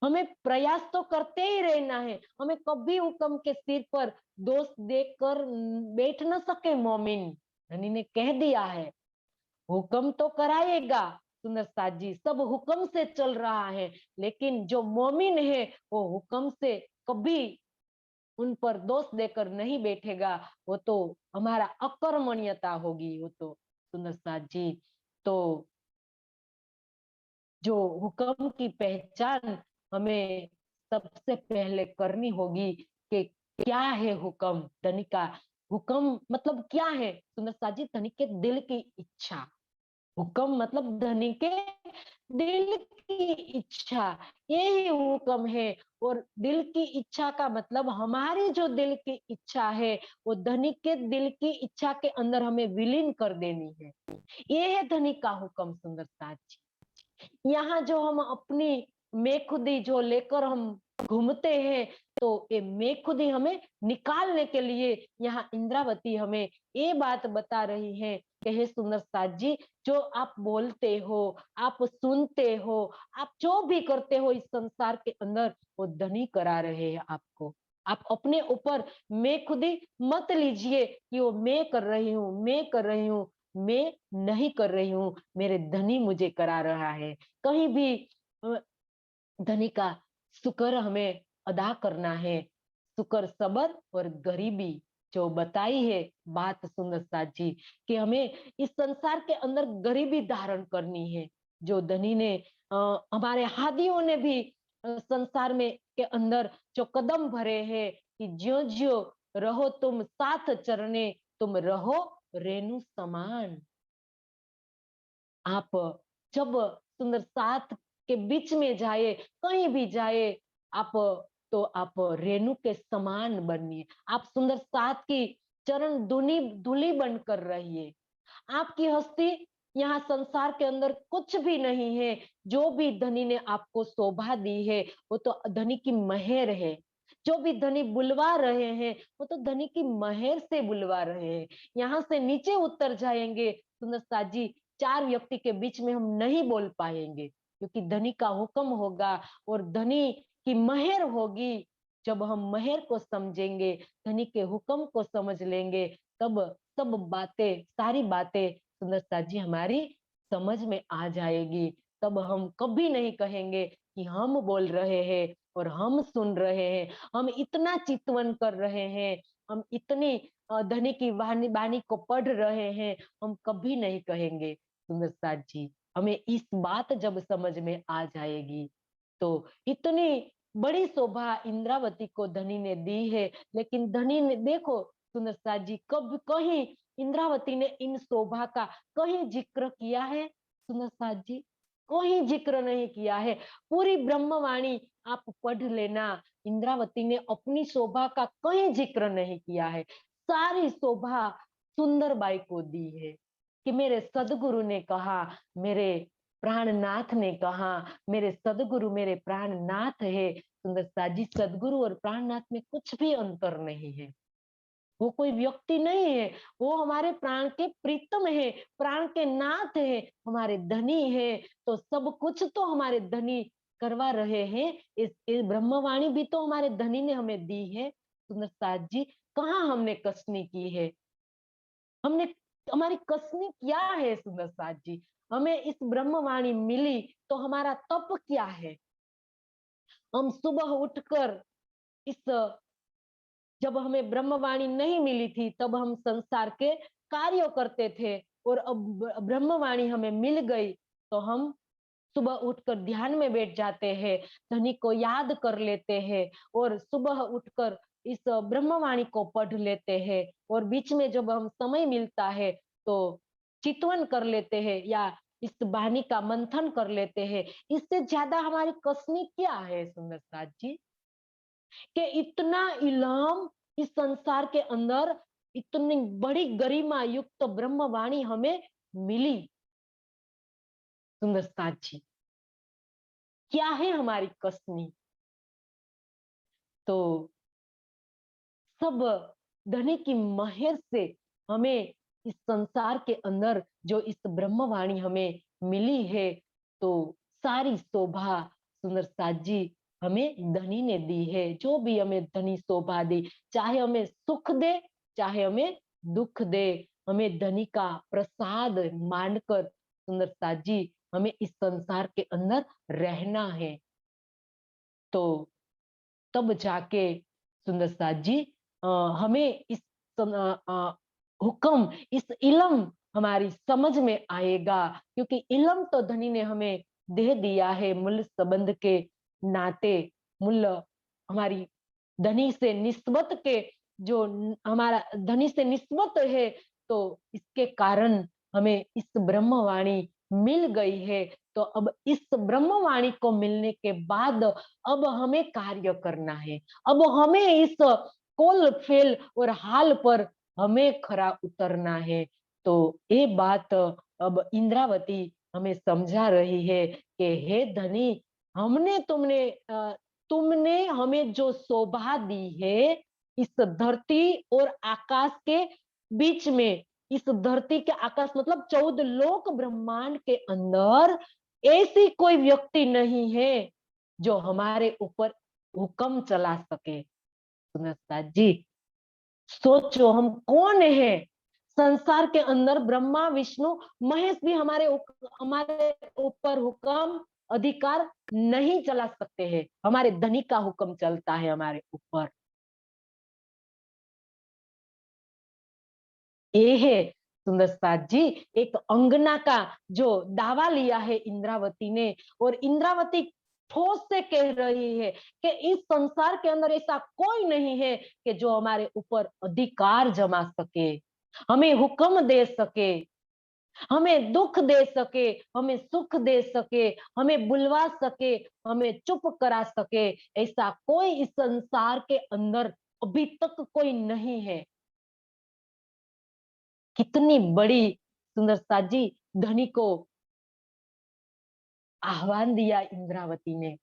हमें प्रयास तो करते ही रहना है। हमें कभी हुक्म के सिर पर दोष देकर बैठ न सके मोमिन। धनी ने कह दिया है, हुक्म तो कराएगा सुंदर साथ जी, सब हुक्म से चल रहा है, लेकिन जो मोमिन है वो हुक्म से कभी उन पर दोष देकर नहीं बैठेगा। वो तो हमारा अकर्मण्यता होगी। वो तो सुंदर साथ जी, तो जो हुक्म की पहचान हमें सबसे पहले करनी होगी कि क्या है हुक्म। धनी का हुक्म मतलब क्या है सुंदर साथ जी? धनी के दिल की इच्छा। हुक्म मतलब धनी के दिल की इच्छा, यही हुक्म है। और दिल की इच्छा का मतलब हमारी जो दिल की इच्छा है वो धनी के दिल की इच्छा के अंदर हमें विलीन कर देनी है। ये है धनी का हुक्म सुंदर साथ जी। यहाँ जो हम अपनी मैं खुदी जो लेकर हम घूमते हैं, तो ये मैं खुदी हमें निकालने के लिए यहाँ इंद्रावती हमें ये बात बता रही है कि हे सुंदर साथ जी, जो आप बोलते हो, आप सुनते हो, आप जो भी करते हो इस संसार के अंदर, वो धनी करा रहे हैं आपको। आप अपने ऊपर मैं खुदी मत लीजिए कि वो मैं कर रही हूँ, मैं कर रही हूँ। मैं नहीं कर रही हूँ, मेरे धनी मुझे करा रहा है। कहीं भी धनी का शुक्र हमें अदा करना है। शुक्र, सबर और गरीबी जो बताई है बात सुंदर साथ जी, कि हमें इस संसार के अंदर गरीबी धारण करनी है। जो धनी ने हमारे हादियों ने भी संसार में के अंदर जो कदम भरे हैं कि ज्यो ज्यो रहो तुम साथ चरने, तुम रहो रेणु समान। आप जब सुंदर साथ के बीच में जाए, कहीं भी जाए, आप तो आप रेणु के समान बनिए। आप सुंदर साथ की चरण धूली धूली बनकर रहिए। आपकी हस्ती यहाँ संसार के अंदर कुछ भी नहीं है। जो भी धनी ने आपको शोभा दी है वो तो धनी की मेहर है। जो भी धनी बुलवा रहे हैं वो तो धनी की मेहर से बुलवा रहे हैं। यहाँ से नीचे उतर जाएंगे सुंदर साथ जी, चार व्यक्ति के बीच में हम नहीं बोल पाएंगे, क्योंकि धनी का हुक्म होगा और धनी की मेहर होगी। जब हम मेहर को समझेंगे, धनी के हुक्म को समझ लेंगे, तब सब बातें, सारी बातें सुंदरता जी हमारी समझ में आ जाएगी। तब हम कभी नहीं कहेंगे कि हम बोल रहे हैं और हम सुन रहे हैं, हम इतना चितवन कर रहे हैं, हम इतनी धनी की वाणी वाणी को पढ़ रहे हैं, हम कभी नहीं कहेंगे सुंदरता जी। हमें इस बात जब समझ में आ जाएगी, तो इतनी बड़ी शोभा इंद्रावती को धनी ने दी है, लेकिन धनी ने देखो सुंदरता जी, कब कहीं इंद्रावती ने इन शोभा का कहीं जिक्र किया है सुंदरता जी? कोई जिक्र नहीं किया है। पूरी ब्रह्मवाणी आप पढ़ लेना, इंद्रावती ने अपनी शोभा का कहीं जिक्र नहीं किया है। सारी शोभा सुंदरबाई को दी है कि मेरे सदगुरु ने कहा, मेरे प्राणनाथ ने कहा, मेरे सदगुरु मेरे प्राणनाथ है। सुंदरता जी, सदगुरु और प्राणनाथ में कुछ भी अंतर नहीं है। वो कोई व्यक्ति नहीं है, वो हमारे प्राण के प्रीतम है, प्राण के नाथ है, हमारे धनी है। तो सब कुछ तो हमारे धनी करवा रहे हैं। इस ब्रह्मवाणी भी तो हमारे धनी ने हमें दी है। सुंदर साथ जी, कहाँ हमने कसनी की है? हमने हमारी कसनी क्या है सुंदर साथ जी? हमें इस ब्रह्मवाणी मिली तो हमारा तप क्या है? हम सुबह उठकर इस जब हमें ब्रह्मवाणी नहीं मिली थी तब हम संसार के कार्य करते थे, और अब ब्रह्मवाणी हमें मिल गई तो हम सुबह उठकर ध्यान में बैठ जाते हैं, धनी को याद कर लेते हैं, और सुबह उठकर इस ब्रह्मवाणी को पढ़ लेते हैं, और बीच में जब हम समय मिलता है तो चितवन कर लेते हैं या इस वाणी का मंथन कर लेते हैं। इससे ज्यादा हमारी कसनी क्या है सुंदर साथ जी? कि इतना इल्हाम इस संसार के अंदर, इतनी बड़ी गरिमा युक्त ब्रह्मवाणी हमें मिली। सुंदर साथ जी, क्या है हमारी कसनी? तो सब धनी की महर से हमें इस संसार के अंदर जो इस ब्रह्मवाणी हमें मिली है, तो सारी शोभा सुंदर साथ जी हमें धनी ने दी है। जो भी हमें धनी शोभा दी, चाहे हमें सुख दे चाहे हमें दुख दे, हमें धनी का प्रसाद मानकर सुंदर साथ जी हमें इस संसार के अंदर रहना है। तो तब जाके सुंदर साथ जी हमें इस हुक्म, इस इल्म हमारी समझ में आएगा, क्योंकि इल्म तो धनी ने हमें दे दिया है मूल संबंध के नाते। मूल हमारी धनी से निस्बत के, जो हमारा धनी से निस्बत है, तो इसके कारण हमें इस ब्रह्मवाणी मिल गई है। तो अब इस ब्रह्मवाणी को मिलने के बाद अब हमें कार्य करना है। अब हमें इस कोल फेल और हाल पर हमें खरा उतरना है। तो ये बात अब इंद्रावती हमें समझा रही है कि हे धनी, हमने तुमने हमें जो शोभा दी है, इस धरती और आकाश के बीच में, इस धरती के आकाश मतलब 14 लोक ब्रह्मांड के अंदर ऐसी कोई व्यक्ति नहीं है जो हमारे ऊपर हुक्म चला सके। सुनता जी, सोचो हम कौन है? संसार के अंदर ब्रह्मा विष्णु महेश भी हमारे ऊपर हुक्म अधिकार नहीं चला सकते हैं। हमारे धनी का हुक्म चलता है हमारे ऊपर। ये है सुंदर साथ जी एक अंगना का जो दावा लिया है इंद्रावती ने, और इंद्रावती ठोस से कह रही है कि इस संसार के अंदर ऐसा कोई नहीं है कि जो हमारे ऊपर अधिकार जमा सके, हमें हुक्म दे सके, हमें दुख दे सके, हमें सुख दे सके, हमें बुलवा सके, हमें चुप करा सके। ऐसा कोई इस संसार के अंदर अभी तक कोई नहीं है। कितनी बड़ी सुंदर साथ जी धनी को आह्वान दिया इंद्रावती ने।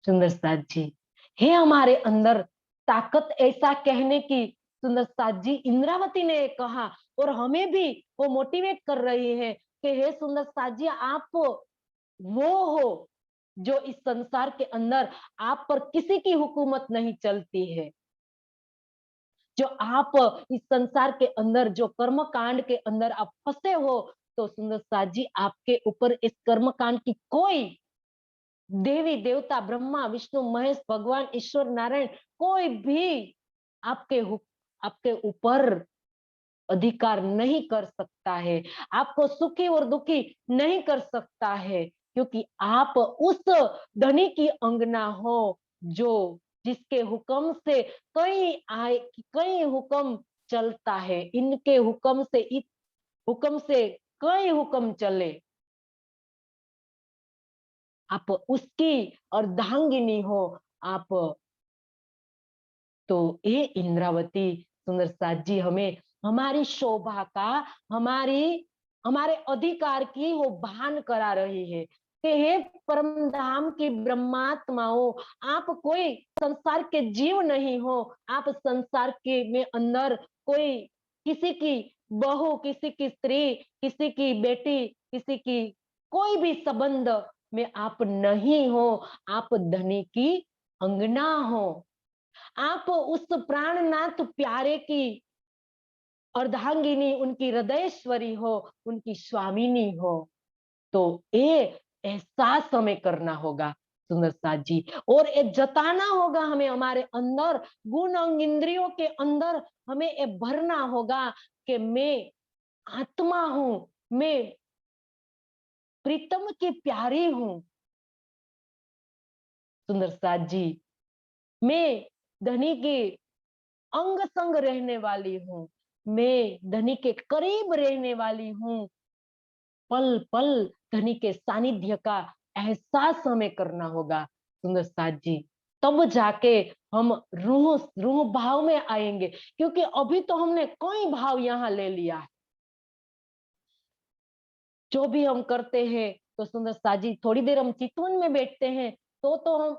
सुंदर साथ जी, है हमारे अंदर ताकत ऐसा कहने की। सुंदर साथ जी इंद्रावती ने कहा, और हमें भी वो मोटिवेट कर रही है कि हे सुंदर साथ जी, आप वो हो जो इस संसार के अंदर आप पर किसी की हुकूमत नहीं चलती है। जो आप इस संसार के अंदर जो कर्म कांड के अंदर आप फंसे हो, तो सुंदर साथ जी आपके ऊपर इस कर्म कांड की कोई देवी देवता ब्रह्मा विष्णु महेश भगवान ईश्वर नारायण कोई भी आपके आपके ऊपर अधिकार नहीं कर सकता है, आपको सुखी और दुखी नहीं कर सकता है, क्योंकि आप उस धनी की अंगना हो जो जिसके हुक्म से कई हुक्म चलता है। इनके हुक्म से कई हुक्म चले, आप उसकी अर्धांगिनी हो आप। तो ये इंद्रावती सुंदर साथ जी हमें हमारी शोभा का, हमारी हमारे अधिकार की वो भान करा रही है कि हे परम धाम की ब्रह्मात्माओं, आप कोई संसार के जीव नहीं हो, आप संसार के में अंदर कोई किसी की बहू, किसी की स्त्री, किसी की बेटी, किसी की कोई भी संबंध में आप नहीं हो, आप धनी की अंगना हो, आप उस प्राणनाथ प्यारे की अर्धांगिनी, उनकी हृदयेश्वरी हो, उनकी स्वामिनी हो। तो ये एहसास हमें करना होगा सुंदर साथ जी, और ये जताना होगा हमें, हमारे अंदर गुण अंग इंद्रियों के अंदर हमें ये भरना होगा कि मैं आत्मा हूं, मैं प्रीतम की प्यारी हूं सुंदर साथ जी, मैं धनी के अंग संग रहने वाली हूँ, मैं धनी के करीब रहने वाली हूँ, पल पल धनी के सानिध्य का एहसास हमें करना होगा सुंदर साथ जी। तब जाके हम रूह रूह भाव में आएंगे, क्योंकि अभी तो हमने कोई भाव यहाँ ले लिया है। जो भी हम करते हैं तो सुंदर साथ जी, थोड़ी देर हम चितवन में बैठते हैं तो हम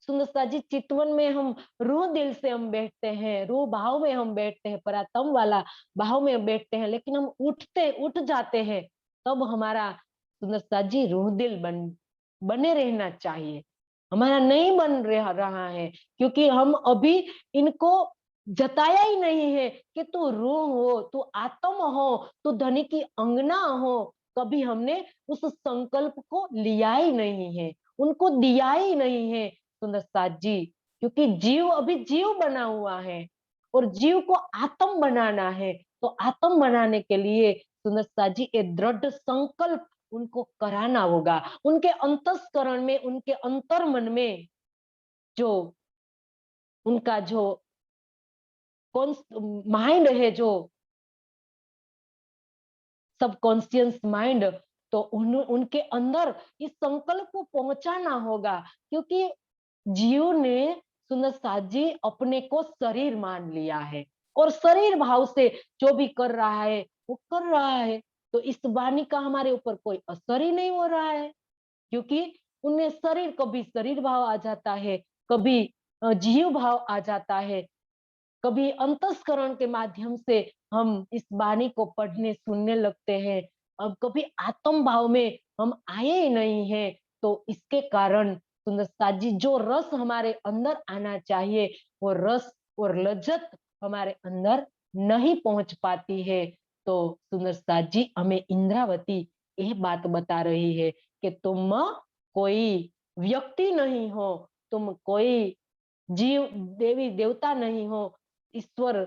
सुंदर साथ जी चितवन में हम रूह दिल से हम बैठते हैं, रूह भाव में हम बैठते हैं, परातम वाला भाव में बैठते हैं, लेकिन हम उठ जाते हैं, तब हमारा सुंदर साथ जी रूह दिल बने रहना चाहिए, हमारा नहीं बन रहा है, क्योंकि हम अभी इनको जताया ही नहीं है कि तू रूह हो, तू आत्म हो, तू धनी की अंगना हो। कभी हमने उस संकल्प को लिया ही नहीं है, उनको दिया ही नहीं है सुंदर साथ जी, क्योंकि जीव अभी जीव बना हुआ है और जीव को आत्म बनाना है। तो आत्म बनाने के लिए सुंदर साथ जी एक दृढ़ संकल्प उनको कराना होगा, उनके अंतस्करण में, उनके अंतर मन में जो उनका जो माइंड है, जो सबकॉन्शियस माइंड, तो उनके अंदर इस संकल्प को पहुंचाना होगा, क्योंकि जीव ने सुंदर साथ जी अपने को शरीर मान लिया है और शरीर भाव से जो भी कर रहा है वो कर रहा है। तो इस वाणी का हमारे ऊपर कोई असर ही नहीं हो रहा है, क्योंकि उनमें शरीर, कभी शरीर भाव आ जाता है, कभी जीव भाव आ जाता है, कभी अंतस्करण के माध्यम से हम इस वाणी को पढ़ने सुनने लगते हैं, अब कभी आत्म भाव में हम आए ही नहीं है। तो इसके कारण सुंदर साथ जी जो रस हमारे अंदर आना चाहिए वो रस और लज्जत हमारे अंदर नहीं पहुंच पाती है। तो सुंदर साथ जी हमें इंद्रावती ये बात बता रही है कि तुम कोई व्यक्ति नहीं हो, तुम कोई जीव देवी देवता नहीं हो, ईश्वर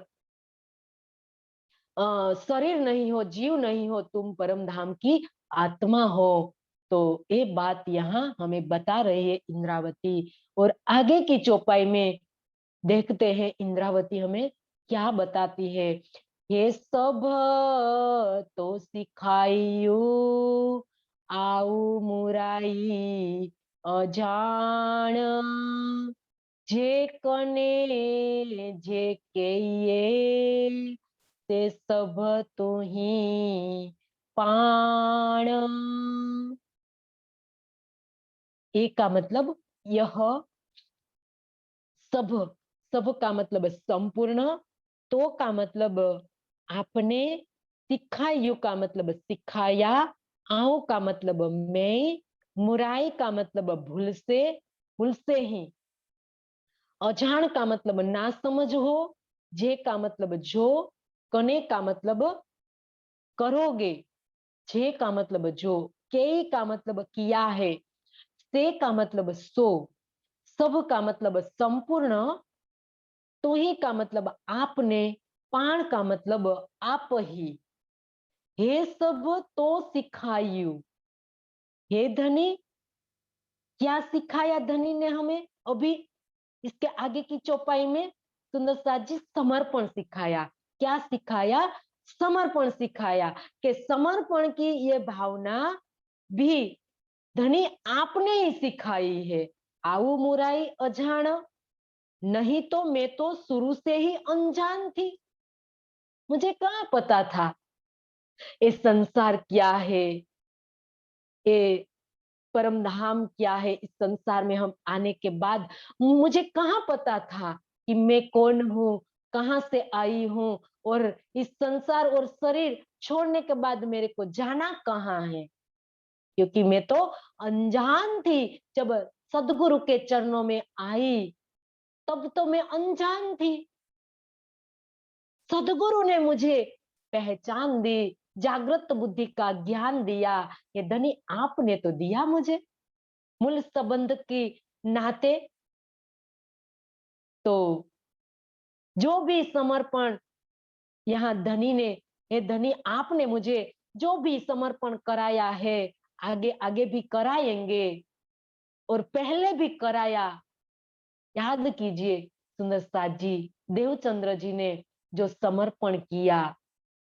शरीर नहीं हो, जीव नहीं हो, तुम परम धाम की आत्मा हो। तो ये बात यहाँ हमें बता रही है इंद्रावती। और आगे की चौपाई में देखते हैं इंद्रावती हमें क्या बताती है। ये सब तो सिखाइयो आऊ मुराई अजान, जे कने जे के ये ते सब तो ही पाण। एक का मतलब यह सब, सब का मतलब संपूर्ण, तो का मतलब आपने, सिखायु का मतलब सिखाया, आओ का मतलब मैं, मुराई का मतलब भूल से ही, अजान का मतलब ना समझ हो, जे का मतलब जो, कने का मतलब करोगे, जे का मतलब जो, के का मतलब किया है, से का मतलब सो, सब का मतलब संपूर्ण, तो ही का मतलब आपने, पाण का मतलब आप ही, हे सब तो सिखायु। हे धनी, क्या सिखाया धनी ने हमें अभी इसके आगे की चौपाई में? सुंदर साथ जी समर्पण सिखाया। क्या सिखाया? समर्पण सिखाया कि समर्पण की ये भावना भी धनी आपने ही सिखाई है। आऊ मुराई अजाण, नहीं तो मैं तो शुरू से ही अनजान थी। मुझे कहाँ पता था ये संसार क्या है, ये परम धाम क्या है। इस संसार में हम आने के बाद मुझे कहाँ पता था कि मैं कौन हूँ, कहाँ से आई हूँ, और इस संसार और शरीर छोड़ने के बाद मेरे को जाना कहाँ है। क्योंकि मैं तो अनजान थी। जब सदगुरु के चरणों में आई तब तो मैं अनजान थी। सदगुरु ने मुझे पहचान दी, जागृत बुद्धि का ज्ञान दिया। ये धनी आपने तो दिया मुझे मूल संबंध की नाते। तो जो भी समर्पण यहाँ धनी ने, ये धनी आपने मुझे जो भी समर्पण कराया है, आगे आगे भी कराएंगे और पहले भी कराया। याद कीजिए सुंदर साथ जी, देवचंद्र जी ने जो समर्पण किया,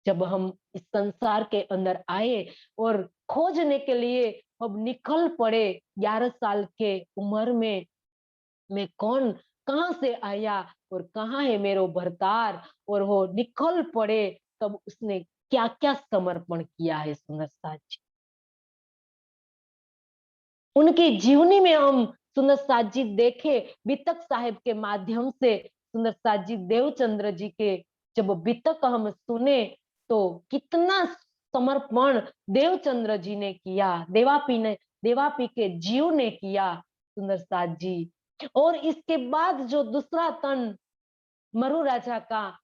जब हम इस संसार के अंदर आए और खोजने के लिए अब निकल पड़े 11 साल के उम्र में, मैं कौन, कहाँ से आया और कहाँ है मेरो भरतार, और वो निकल पड़े, तब उसने क्या क्या समर्पण किया है सुंदर साथ जी। उनकी जीवनी में हम सुंदर साथ जी देखे, बितक साहिब के माध्यम से सुंदर साथ जी देवचंद्र जी के जब बितक हम सुने तो कितना समर्पण देवचंद्र जी ने किया, देवापी के जीव ने किया सुंदर साथ जी। और इसके बाद जो दूसरा तन मरु राजा का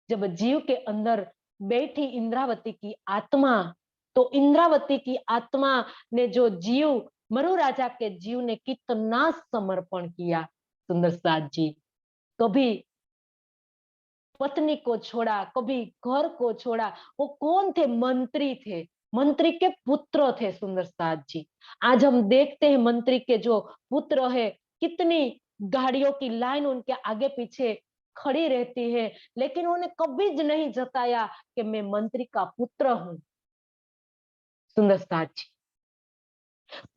जब जीव के अंदर बैठी इंद्रावती की आत्मा, तो इंद्रावती की आत्मा ने जो जीव, मरु राजा के जीव ने कितना समर्पण किया सुंदर साथ जी। कभी पत्नी को छोड़ा, कभी घर को छोड़ा। वो कौन थे? मंत्री थे, मंत्री के पुत्र थे सुंदर साथ जी। आज हम देखते हैं मंत्री के जो पुत्र है, कितनी गाड़ियों की लाइन उनके आगे पीछे खड़ी रहती है, लेकिन उन्होंने कभी नहीं जताया कि मैं मंत्री का पुत्र हूं सुंदर साथ जी।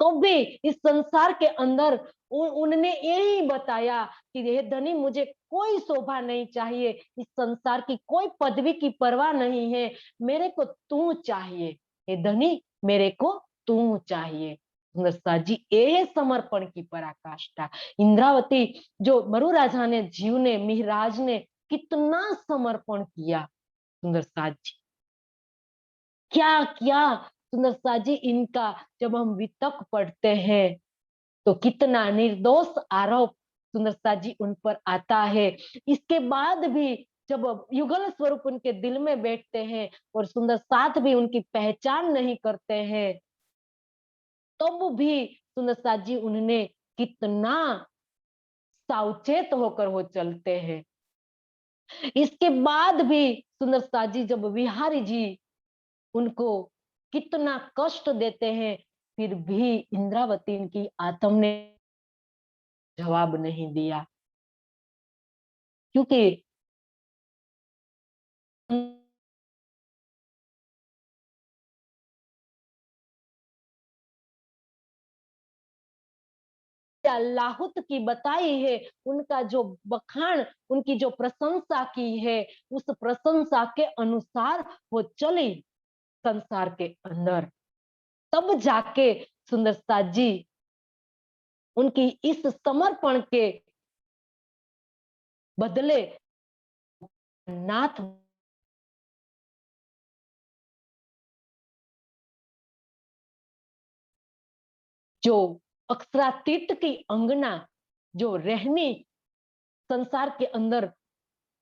तो भी इस संसार के अंदर उनने यही बताया कि हे धनी, मुझे कोई शोभा नहीं चाहिए, इस संसार की कोई पदवी की परवाह नहीं है, मेरे को तू चाहिए। हे धनी, मेरे को तू चाहिए। सुंदरसा जी, ये है समर्पण की पराकाष्ठा। इंद्रावती जो मरु राजा ने, जीव ने, मिहराज ने कितना समर्पण किया सुंदरसा जी, क्या क्या सुंदरसा जी इनका। जब हम वितक पढ़ते हैं तो कितना निर्दोष आरोप सुंदरसा जी उन पर आता है। इसके बाद भी जब युगल स्वरूप उनके दिल में बैठते हैं और सुंदर साथ भी उनकी पहचान नहीं करते हैं, तब भी सुंदर साथ जी उन्होंने कितना सावचेत होकर वो चलते हैं। इसके बाद भी सुंदर साथ जी जब विहारी जी उनको कितना कष्ट देते हैं, फिर भी इंद्रावती की आत्मा ने जवाब नहीं दिया, क्योंकि लाहुत की बताई है, उनका जो बखान, उनकी जो प्रशंसा की है, उस प्रशंसा के अनुसार वो चली संसार के अंदर। तब जाके सुंदरता जी उनकी इस समर्पण के बदले नाथ जो अक्षरातीत की अंगना जो रहनी संसार के अंदर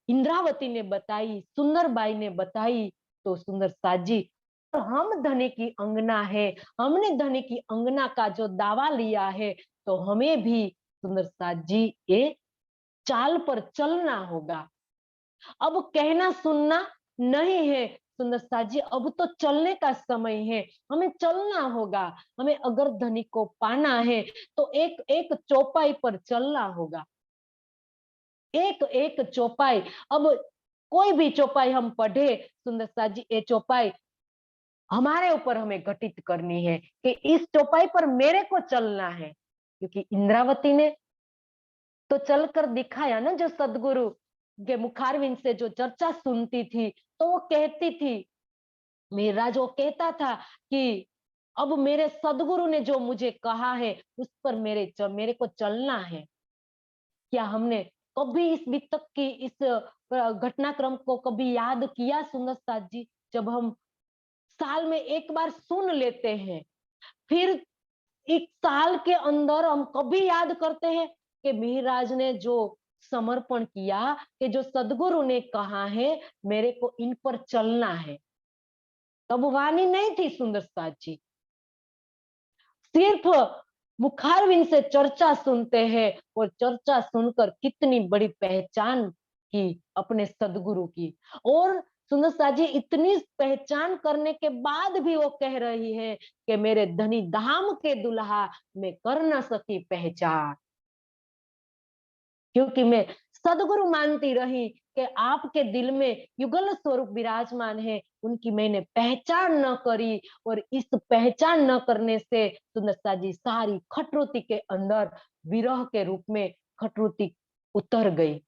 इंद्रावती ने बताई, सुंदरबाई ने बताई, तो सुंदर साजी हम धनी की अंगना है, हमने धनी की अंगना का जो दावा लिया है, तो हमें भी सुंदर साजी ये चाल पर चलना होगा। अब कहना सुनना नहीं है सुंदर साजी, अब तो चलने का समय है, हमें चलना होगा। हमें अगर धनी को पाना है तो एक एक चौपाई पर चलना होगा, एक एक चौपाई। अब कोई भी चौपाई हम पढ़े सुंदर साथ जी, ये चौपाई हमारे ऊपर हमें घटित करनी है कि इस चौपाई पर मेरे को चलना है, क्योंकि इंद्रावती ने तो चलकर दिखाया ना, जो सदगुरु के मुखारविंद से जो चर्चा सुनती थी, तो वो कहती थी, मेराज वो कहता था कि अब मेरे सदगुरु ने जो मुझे कहा है उस पर मेरे को चलना है। क्या हमने कभी इस वितक की इस घटनाक्रम को कभी याद किया सुंदर साथ जी? जब हम साल में एक बार सुन लेते हैं, फिर एक साल के अंदर हम कभी याद करते हैं कि मिहिराज ने जो समर्पण किया, कि जो सदगुरु ने कहा है मेरे को इन पर चलना है, तब वाणी नहीं थी सुंदर साथ जी, सिर्फ मुखारविंद से चर्चा सुनते हैं, और चर्चा सुनकर कितनी बड़ी पहचान की अपने सदगुरु की। और सुंदर साथ जी, इतनी पहचान करने के बाद भी वो कह रही है कि मेरे धनी धाम के दुल्हा मैं कर न सकी पहचान, क्योंकि मैं सदगुरु मानती रही कि आपके दिल में युगल स्वरूप विराजमान है, उनकी मैंने पहचान न करी, और इस पहचान न करने से सुंदरता जी सारी खटरुति के अंदर विरह के रूप में खटरुति उतर गई।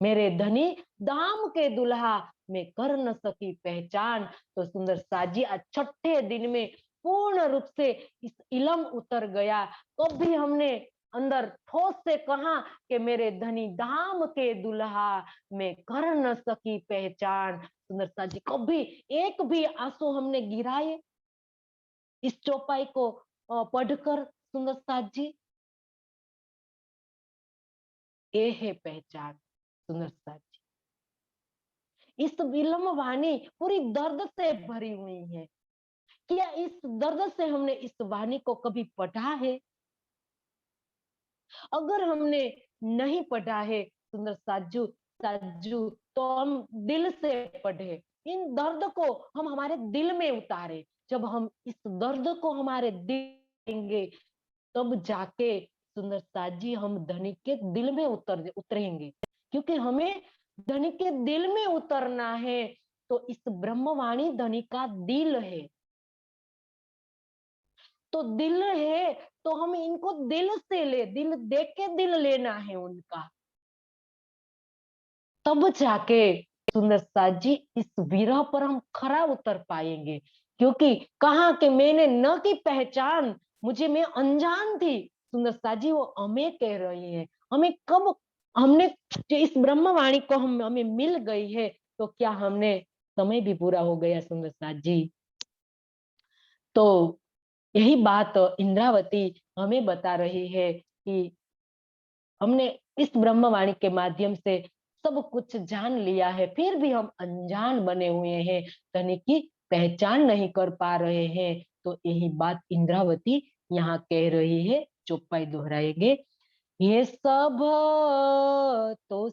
मेरे धनी दाम के दुल्हा मैं कर न सकी पहचान। तो सुंदर साजी आज छठे दिन में पूर्ण रूप से इस इलम उतर गया। तो भी हमने अंदर ठोस से कहा कि मेरे धनी दाम के दुल्हा मैं कर न सकी पहचान। सुंदर साजी कभी एक भी आंसू हमने गिराए इस चौपाई को पढ़कर सुंदर साथ जी? ये है पहचान सुंदर साथ जी। इस विलम वाणी पूरी दर्द से भरी हुई है। क्या इस दर्द से हमने इस वाणी को कभी पढ़ा है? अगर हमने नहीं पढ़ा है सुंदर साजू साजू, तो हम दिल से पढ़े, इन दर्द को हम हमारे दिल में उतारे। जब हम इस दर्द को हमारे दिल देंगे, तब जाके सुंदर साजी हम धनिक के दिल में उतरेंगे। क्योंकि हमें धनिक के दिल में उतरना है, तो इस ब्रह्मवाणी धनिक का दिल है। तो दिल है तो हम इनको दिल से दिल देख के दिल लेना है उनका, तब जाके सुंदर साथ जी इस विरह पर हम खरा उतर पाएंगे। क्योंकि कहा कि मैंने न की पहचान, मुझे मैं अनजान थी। सुंदर साथ जी वो हमें कह रही है, हमें कब हमने इस ब्रह्मवाणी को हमें मिल गई है, तो क्या हमने समय भी पूरा हो गया सुंदर साथ जी। तो यही बात इंद्रावती हमें बता रही है कि हमने इस ब्रह्मवाणी के माध्यम से सब कुछ जान लिया है, फिर भी हम अनजान बने हुए हैं, धनी की पहचान नहीं कर पा रहे हैं। तो यही बात इंद्रावती यहाँ कह रही है। चौपाई दोहराएंगे, ये सब तो